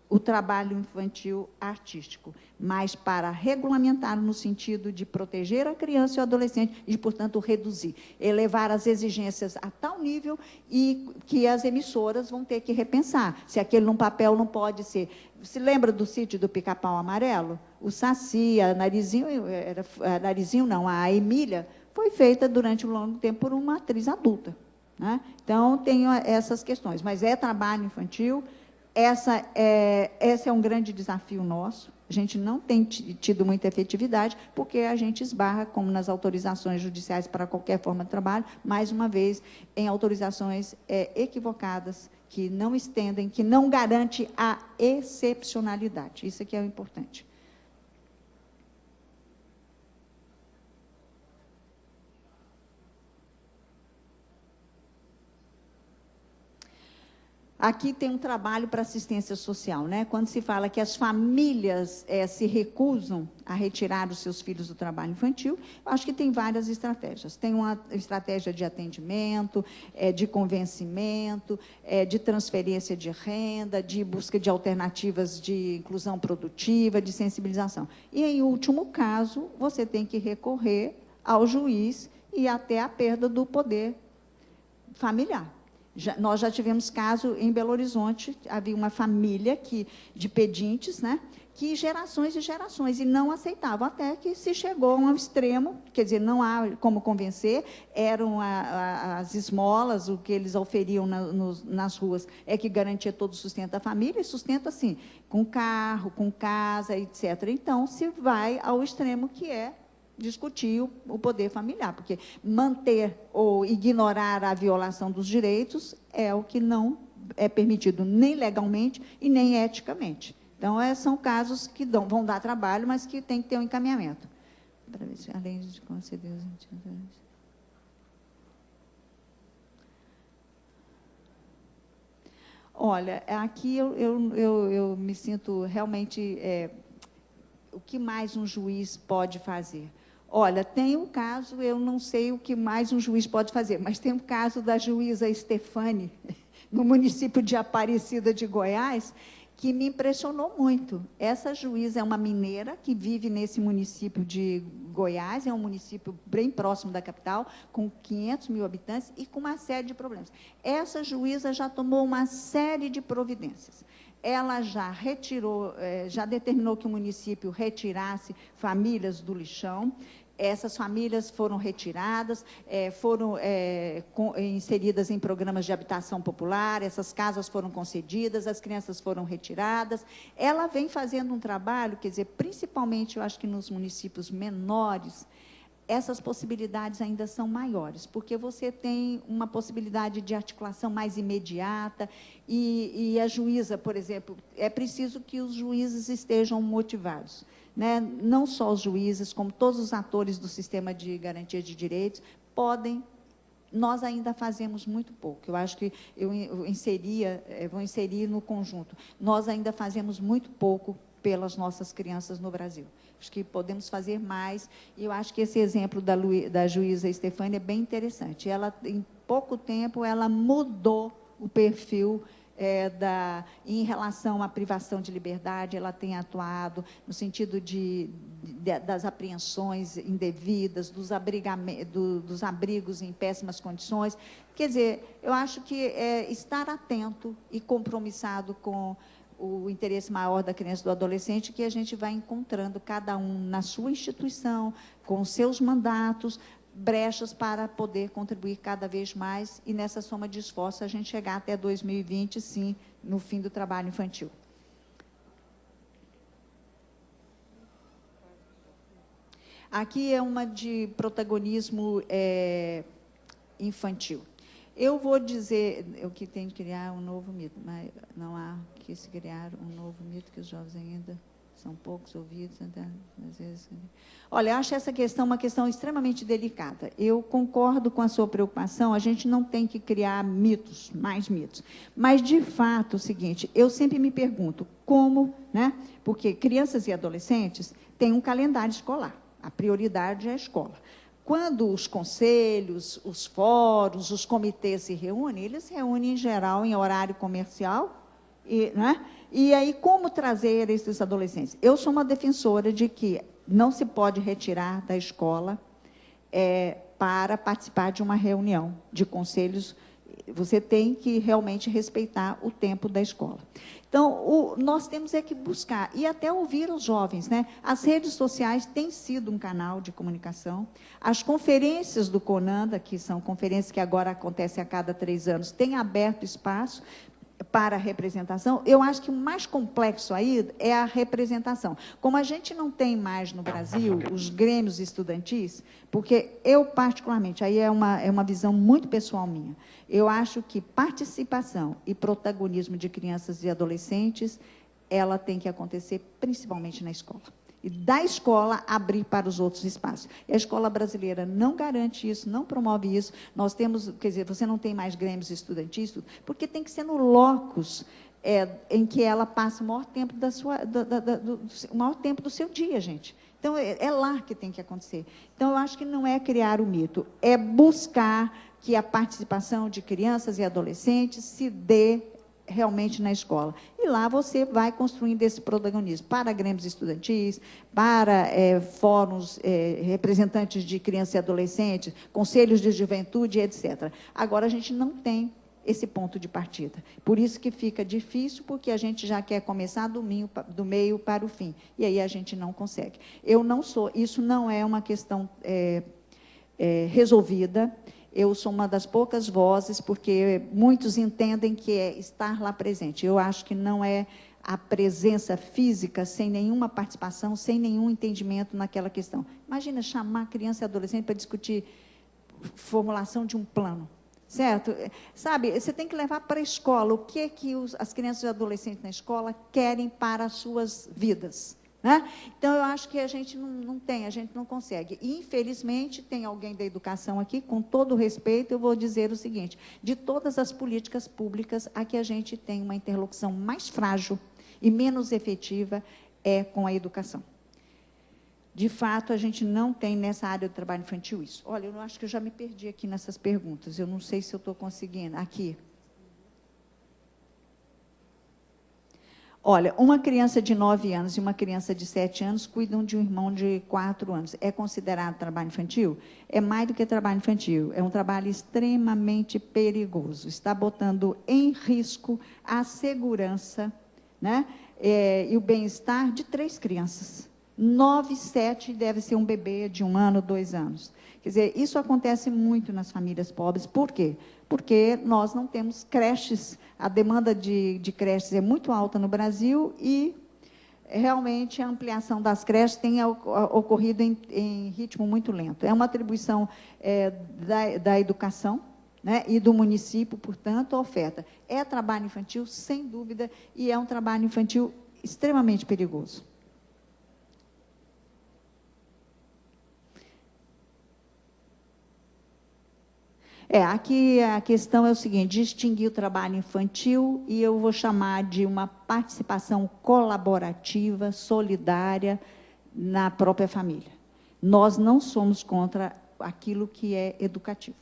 o trabalho infantil artístico, mas para regulamentar no sentido de proteger a criança e o adolescente e, portanto, reduzir, elevar as exigências a tal nível e que as emissoras vão ter que repensar, se aquele num papel não pode ser. Se lembra do Sítio do Pica-Pau Amarelo? O Saci, a a Emília, foi feita durante um longo tempo por uma atriz adulta, né? Então, tem essas questões, mas é trabalho infantil. Esse é um grande desafio nosso. A gente não tem tido muita efetividade, porque a gente esbarra, como nas autorizações judiciais para qualquer forma de trabalho, mais uma vez, em autorizações equivocadas, que não estendem, que não garante a excepcionalidade. Isso aqui é o importante. Aqui tem um trabalho para assistência social, né? Quando se fala que as famílias se recusam a retirar os seus filhos do trabalho infantil, eu acho que tem várias estratégias. Tem uma estratégia de atendimento, de convencimento, de transferência de renda, de busca de alternativas de inclusão produtiva, de sensibilização. E, em último caso, você tem que recorrer ao juiz e até a perda do poder familiar. Nós já tivemos caso em Belo Horizonte, havia uma família de pedintes, né, que gerações e gerações, e não aceitavam, até que se chegou a um extremo, quer dizer, não há como convencer, eram as esmolas, o que eles oferiam nas ruas, que garantia todo o sustento da família, e sustenta, assim, com carro, com casa, etc. Então, se vai ao extremo que discutir o poder familiar, porque manter ou ignorar a violação dos direitos é o que não é permitido nem legalmente e nem eticamente. Então, são casos que vão dar trabalho, mas que tem que ter um encaminhamento. Para ver se, além de conceder os entidades. Olha, aqui eu me sinto realmente... o que mais um juiz pode fazer? Olha, tem um caso, eu não sei o que mais um juiz pode fazer, mas tem um caso da juíza Stefani, no município de Aparecida de Goiás, que me impressionou muito. Essa juíza é uma mineira que vive nesse município de Goiás, é um município bem próximo da capital, com 500 mil habitantes e com uma série de problemas. Essa juíza já tomou uma série de providências. Ela já já determinou que o município retirasse famílias do lixão. Essas famílias foram retiradas, foram inseridas em programas de habitação popular, essas casas foram concedidas, as crianças foram retiradas. Ela vem fazendo um trabalho, quer dizer, principalmente, eu acho que nos municípios menores, essas possibilidades ainda são maiores, porque você tem uma possibilidade de articulação mais imediata e a juíza, por exemplo, é preciso que os juízes estejam motivados, né? Não só os juízes, como todos os atores do sistema de garantia de direitos podem. Nós ainda fazemos muito pouco. Eu acho que vou inserir no conjunto. Nós ainda fazemos muito pouco pelas nossas crianças no Brasil. Acho que podemos fazer mais, e eu acho que esse exemplo da juíza Stefânia é bem interessante. Ela, em pouco tempo, ela mudou o perfil em relação à privação de liberdade. Ela tem atuado no sentido das apreensões indevidas, dos abrigos em péssimas condições. Quer dizer, eu acho que estar atento e compromissado com o interesse maior da criança e do adolescente, que a gente vai encontrando, cada um na sua instituição, com os seus mandatos, brechas para poder contribuir cada vez mais, e nessa soma de esforço a gente chegar até 2020, sim, no fim do trabalho infantil. Aqui é uma de protagonismo infantil. Eu vou dizer, eu que tenho que criar um novo mito, mas não há que se criar um novo mito, que os jovens ainda são poucos ouvidos. Às vezes. Olha, eu acho essa questão uma questão extremamente delicada. Eu concordo com a sua preocupação, a gente não tem que criar mitos, mais mitos. Mas, de fato, é o seguinte, eu sempre me pergunto como, né? Porque crianças e adolescentes têm um calendário escolar, a prioridade é a escola. Quando os conselhos, os fóruns, os comitês se reúnem, eles se reúnem, em geral, em horário comercial, né? E aí, como trazer esses adolescentes? Eu sou uma defensora de que não se pode retirar da escola para participar de uma reunião de conselhos. Você tem que realmente respeitar o tempo da escola. Então, nós temos que buscar, e até ouvir os jovens, né? As redes sociais têm sido um canal de comunicação. As conferências do CONANDA, que são conferências que agora acontecem a cada 3 anos, têm aberto espaço para a representação. Eu acho que o mais complexo aí é a representação. Como a gente não tem mais no Brasil os grêmios estudantis, porque eu, particularmente, aí é uma visão muito pessoal minha, eu acho que participação e protagonismo de crianças e adolescentes, ela tem que acontecer principalmente na escola. E da escola abrir para os outros espaços. E a escola brasileira não garante isso, não promove isso. Nós temos, quer dizer, você não tem mais grêmios estudantis, porque tem que ser no locus em que ela passa o maior tempo, o maior tempo do seu dia, gente. Então, é lá que tem que acontecer. Então, eu acho que não é criar o mito, é buscar que a participação de crianças e adolescentes se dê realmente na escola. E lá você vai construindo esse protagonismo para grêmios estudantis, para fóruns, representantes de crianças e adolescentes, conselhos de juventude, etc. Agora, a gente não tem esse ponto de partida. Por isso que fica difícil, porque a gente já quer começar do meio para o fim. E aí a gente não consegue. Isso não é uma questão resolvida. Eu sou uma das poucas vozes, porque muitos entendem que é estar lá presente. Eu acho que não é a presença física, sem nenhuma participação, sem nenhum entendimento naquela questão. Imagina chamar criança e adolescente para discutir formulação de um plano, certo? Sabe, você tem que levar para a escola o que as crianças e adolescentes na escola querem para as suas vidas. Né? Então, eu acho que a gente a gente não consegue. E, infelizmente, tem alguém da educação aqui, com todo o respeito, eu vou dizer o seguinte, de todas as políticas públicas, a que a gente tem uma interlocução mais frágil e menos efetiva é com a educação. De fato, a gente não tem nessa área do trabalho infantil isso. Olha, eu acho que eu já me perdi aqui nessas perguntas, eu não sei se eu estou conseguindo. Aqui. Olha, uma criança de 9 anos e uma criança de 7 anos cuidam de um irmão de 4 anos. É considerado trabalho infantil? É mais do que trabalho infantil. É um trabalho extremamente perigoso. Está botando em risco a segurança, né? E o bem-estar de 3 crianças. 9, 7 deve ser um bebê de 1 ano, 2 anos. Quer dizer, isso acontece muito nas famílias pobres. Por quê? Porque nós não temos creches, a demanda de creches é muito alta no Brasil e, realmente, a ampliação das creches tem ocorrido em ritmo muito lento. É uma atribuição da educação, né, e do município, portanto, a oferta. É trabalho infantil, sem dúvida, e é um trabalho infantil extremamente perigoso. Aqui a questão é o seguinte, distinguir o trabalho infantil e eu vou chamar de uma participação colaborativa, solidária na própria família. Nós não somos contra aquilo que é educativo,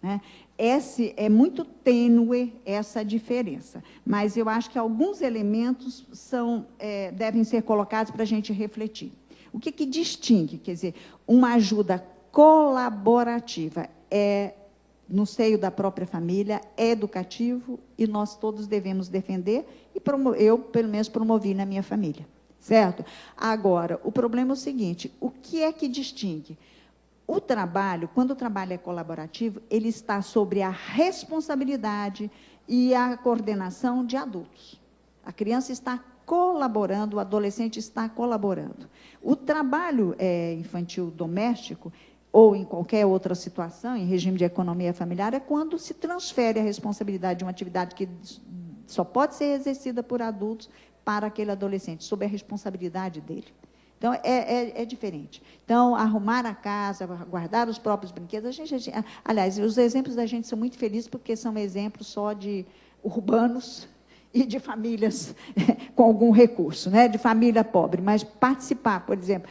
né? É muito tênue essa diferença, mas eu acho que alguns elementos devem ser colocados para a gente refletir. O que distingue? Quer dizer, uma ajuda colaborativa no seio da própria família, é educativo e nós todos devemos defender, e eu, pelo menos, promovi na minha família, certo? Agora, o problema é o seguinte, o que é que distingue? O trabalho, quando o trabalho é colaborativo, ele está sobre a responsabilidade e a coordenação de adultos. A criança está colaborando, o adolescente está colaborando. O trabalho infantil doméstico, ou em qualquer outra situação, em regime de economia familiar, é quando se transfere a responsabilidade de uma atividade que só pode ser exercida por adultos para aquele adolescente, sob a responsabilidade dele. Então, é diferente. Então, arrumar a casa, guardar os próprios brinquedos, aliás, os exemplos da gente são muito felizes, porque são exemplos só de urbanos e de famílias com algum recurso, né? De família pobre, mas participar, por exemplo,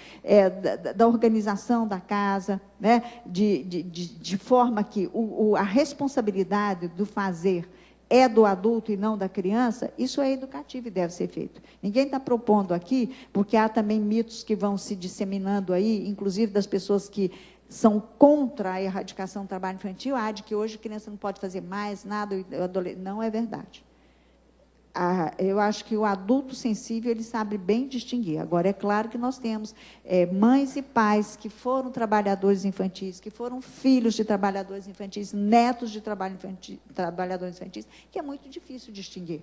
da organização da casa, né? de forma que a responsabilidade do fazer é do adulto e não da criança, isso é educativo e deve ser feito. Ninguém está propondo aqui, porque há também mitos que vão se disseminando aí, inclusive das pessoas que são contra a erradicação do trabalho infantil, de que hoje a criança não pode fazer mais nada, não é verdade. Eu acho que o adulto sensível, ele sabe bem distinguir. Agora, é claro que nós temos mães e pais que foram trabalhadores infantis, que foram filhos de trabalhadores infantis, netos de trabalhadores infantis, que é muito difícil distinguir.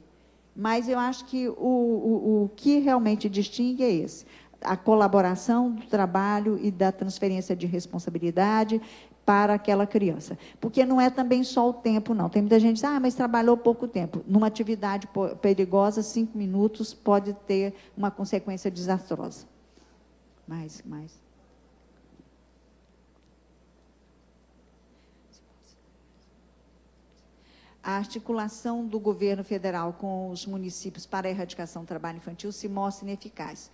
Mas eu acho que o que realmente distingue é esse, a colaboração do trabalho e da transferência de responsabilidade para aquela criança. Porque não é também só o tempo, não. Tem muita gente que diz, mas trabalhou pouco tempo. Numa atividade perigosa, 5 minutos pode ter uma consequência desastrosa. Mais. A articulação do governo federal com os municípios para a erradicação do trabalho infantil se mostra ineficaz.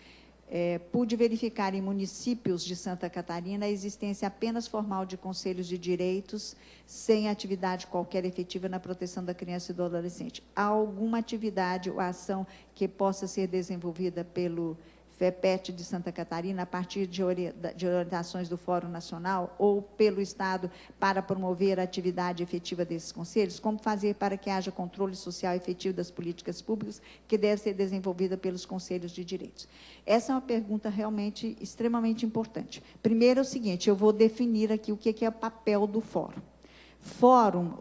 Pude verificar em municípios de Santa Catarina a existência apenas formal de conselhos de direitos, sem atividade qualquer efetiva na proteção da criança e do adolescente. Há alguma atividade ou ação que possa ser desenvolvida pelo FEPET de Santa Catarina, a partir de orientações do Fórum Nacional ou pelo Estado, para promover a atividade efetiva desses conselhos? Como fazer para que haja controle social efetivo das políticas públicas que deve ser desenvolvida pelos conselhos de direitos? Essa é uma pergunta realmente extremamente importante. Primeiro é o seguinte, eu vou definir aqui o que é o papel do fórum.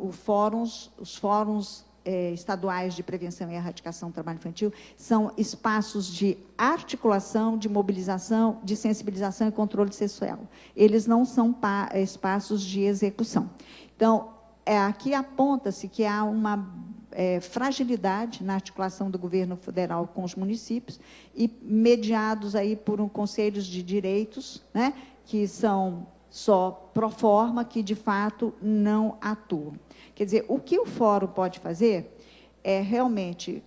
Os fóruns estaduais de prevenção e erradicação do trabalho infantil são espaços de articulação, de mobilização, de sensibilização e controle social. Eles não são espaços de execução. Então, aqui aponta-se que há uma fragilidade na articulação do governo federal com os municípios e mediados aí por conselhos de direitos, né, que são só pro forma, que de fato não atuam. Quer dizer, o que o fórum pode fazer é realmente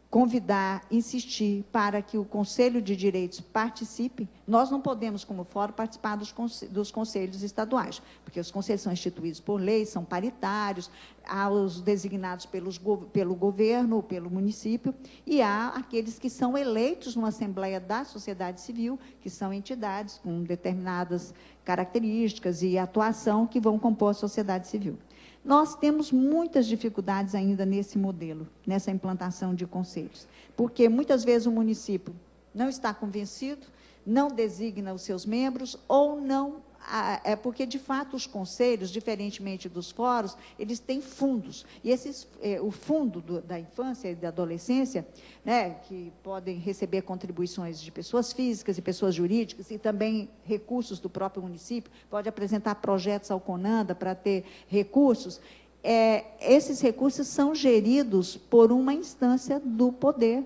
convidar, insistir para que o Conselho de Direitos participe. Nós não podemos, como fórum, participar dos conselhos estaduais, porque os conselhos são instituídos por lei, são paritários, há os designados pelo governo, pelo município, e há aqueles que são eleitos numa Assembleia da Sociedade Civil, que são entidades com determinadas características e atuação que vão compor a sociedade civil. Nós temos muitas dificuldades ainda nesse modelo, nessa implantação de conselhos, porque muitas vezes o município não está convencido, não designa os seus membros, ou não, porque, de fato, os conselhos, diferentemente dos fóruns, eles têm fundos, e o fundo da infância e da adolescência, né, que podem receber contribuições de pessoas físicas e pessoas jurídicas, e também recursos do próprio município, pode apresentar projetos ao CONANDA para ter recursos. Esses recursos são geridos por uma instância do poder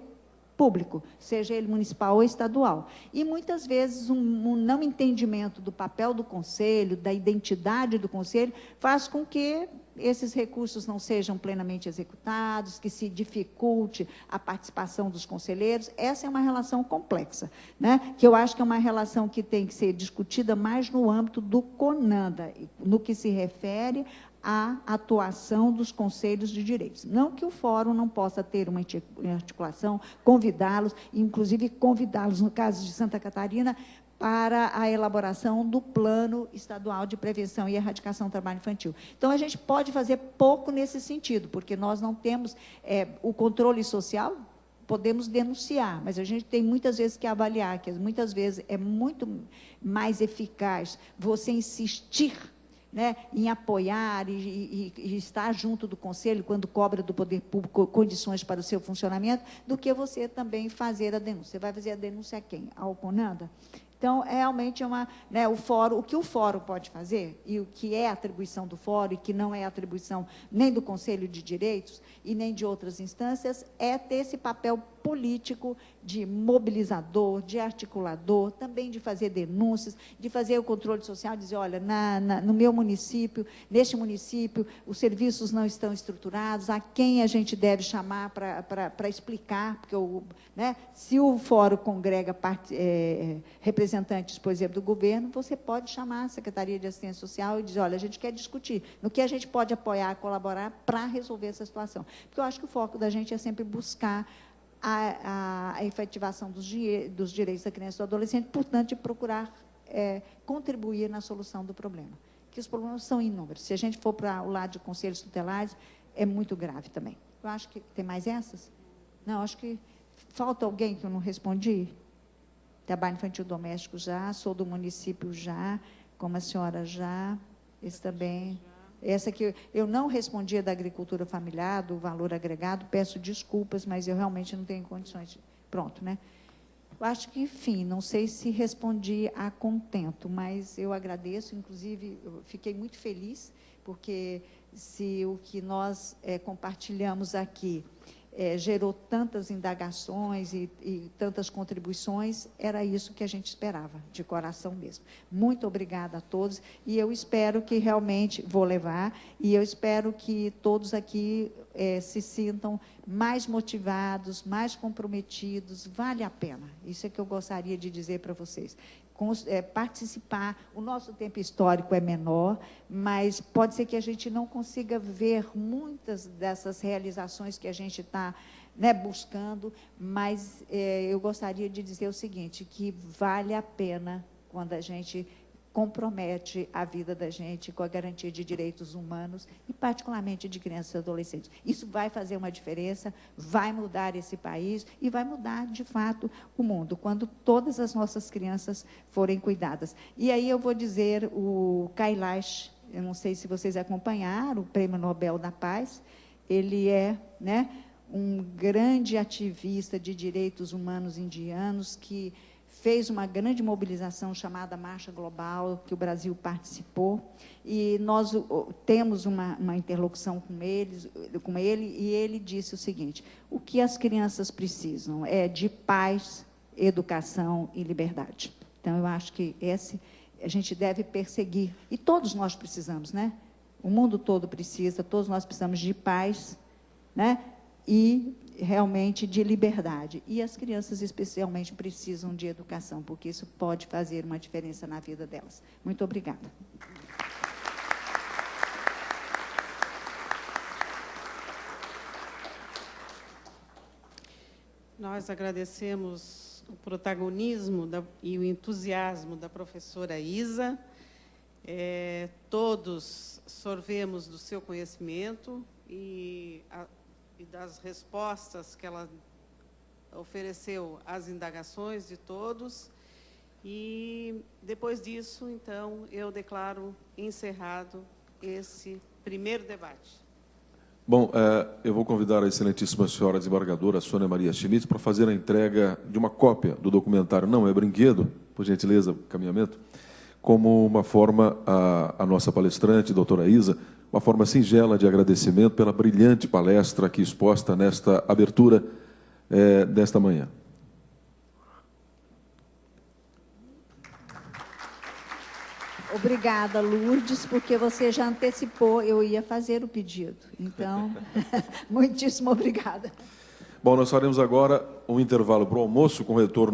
público, seja ele municipal ou estadual. E, muitas vezes, um não entendimento do papel do conselho, da identidade do conselho, faz com que esses recursos não sejam plenamente executados, que se dificulte a participação dos conselheiros. Essa é uma relação complexa, né? Que eu acho que é uma relação que tem que ser discutida mais no âmbito do CONANDA, no que se refere à atuação dos conselhos de direitos. Não que o fórum não possa ter uma articulação, convidá-los, inclusive convidá-los, no caso de Santa Catarina, para a elaboração do Plano Estadual de Prevenção e Erradicação do Trabalho Infantil. Então, a gente pode fazer pouco nesse sentido, porque nós não temos o controle social, podemos denunciar, mas a gente tem muitas vezes que avaliar, que muitas vezes é muito mais eficaz você insistir, né, em apoiar e estar junto do conselho, quando cobra do poder público condições para o seu funcionamento, do que você também fazer a denúncia. Você vai fazer a denúncia a quem? Ao CONANDA? Então, realmente, o fórum, o que o fórum pode fazer, e o que é atribuição do fórum, e que não é atribuição nem do Conselho de Direitos, e nem de outras instâncias, é ter esse papel político de mobilizador, de articulador, também de fazer denúncias, de fazer o controle social, dizer, olha, no meu município, neste município, os serviços não estão estruturados, a quem a gente deve chamar para explicar, porque se o fórum congrega representantes, por exemplo, do governo, você pode chamar a Secretaria de Assistência Social e dizer, olha, a gente quer discutir no que a gente pode apoiar, colaborar para resolver essa situação. Porque eu acho que o foco da gente é sempre buscar a efetivação dos direitos da criança e do adolescente, portanto, de procurar contribuir na solução do problema. Que os problemas são inúmeros. Se a gente for para o lado de conselhos tutelares, é muito grave também. Eu acho que... Tem mais essas? Não, acho que falta alguém que eu não respondi. Trabalho infantil doméstico já, sou do município já, como a senhora já, esse também... Essa que eu não respondia da agricultura familiar, do valor agregado, peço desculpas, mas eu realmente não tenho condições de... Pronto, né? Eu acho que, enfim, não sei se respondi a contento, mas eu agradeço, inclusive, eu fiquei muito feliz, porque se o que nós compartilhamos aqui gerou tantas indagações e tantas contribuições, era isso que a gente esperava, de coração mesmo. Muito obrigada a todos, e eu espero que realmente, vou levar, e eu espero que todos aqui se sintam mais motivados, mais comprometidos, vale a pena. Isso é que eu gostaria de dizer para vocês. Participar, o nosso tempo histórico é menor, mas pode ser que a gente não consiga ver muitas dessas realizações que a gente está buscando, mas eu gostaria de dizer o seguinte, que vale a pena quando a gente compromete a vida da gente com a garantia de direitos humanos e, particularmente, de crianças e adolescentes. Isso vai fazer uma diferença, vai mudar esse país e vai mudar, de fato, o mundo, quando todas as nossas crianças forem cuidadas. E aí eu vou dizer o Kailash, eu não sei se vocês acompanharam, o Prêmio Nobel da Paz, ele é um grande ativista de direitos humanos indianos que fez uma grande mobilização chamada Marcha Global, que o Brasil participou, e nós temos uma interlocução com ele, e ele disse o seguinte, o que as crianças precisam é de paz, educação e liberdade. Então, eu acho que a gente deve perseguir, e todos nós precisamos, né? O mundo todo precisa, todos nós precisamos de paz, né? E realmente de liberdade. E as crianças especialmente precisam de educação, porque isso pode fazer uma diferença na vida delas. Muito obrigada. Nós agradecemos o protagonismo e o entusiasmo da professora Isa. Todos sorvemos do seu conhecimento e das respostas que ela ofereceu às indagações de todos. E, depois disso, então, eu declaro encerrado esse primeiro debate. Bom, eu vou convidar a excelentíssima senhora desembargadora Sônia Maria Schmidt para fazer a entrega de uma cópia do documentário Não é Brinquedo, por gentileza, caminhamento, como uma forma, a nossa palestrante, doutora Isa, uma forma singela de agradecimento pela brilhante palestra aqui exposta nesta abertura desta manhã. Obrigada, Lourdes, porque você já antecipou, eu ia fazer o pedido. Então, muitíssimo obrigada. Bom, nós faremos agora um intervalo para o almoço, com retorno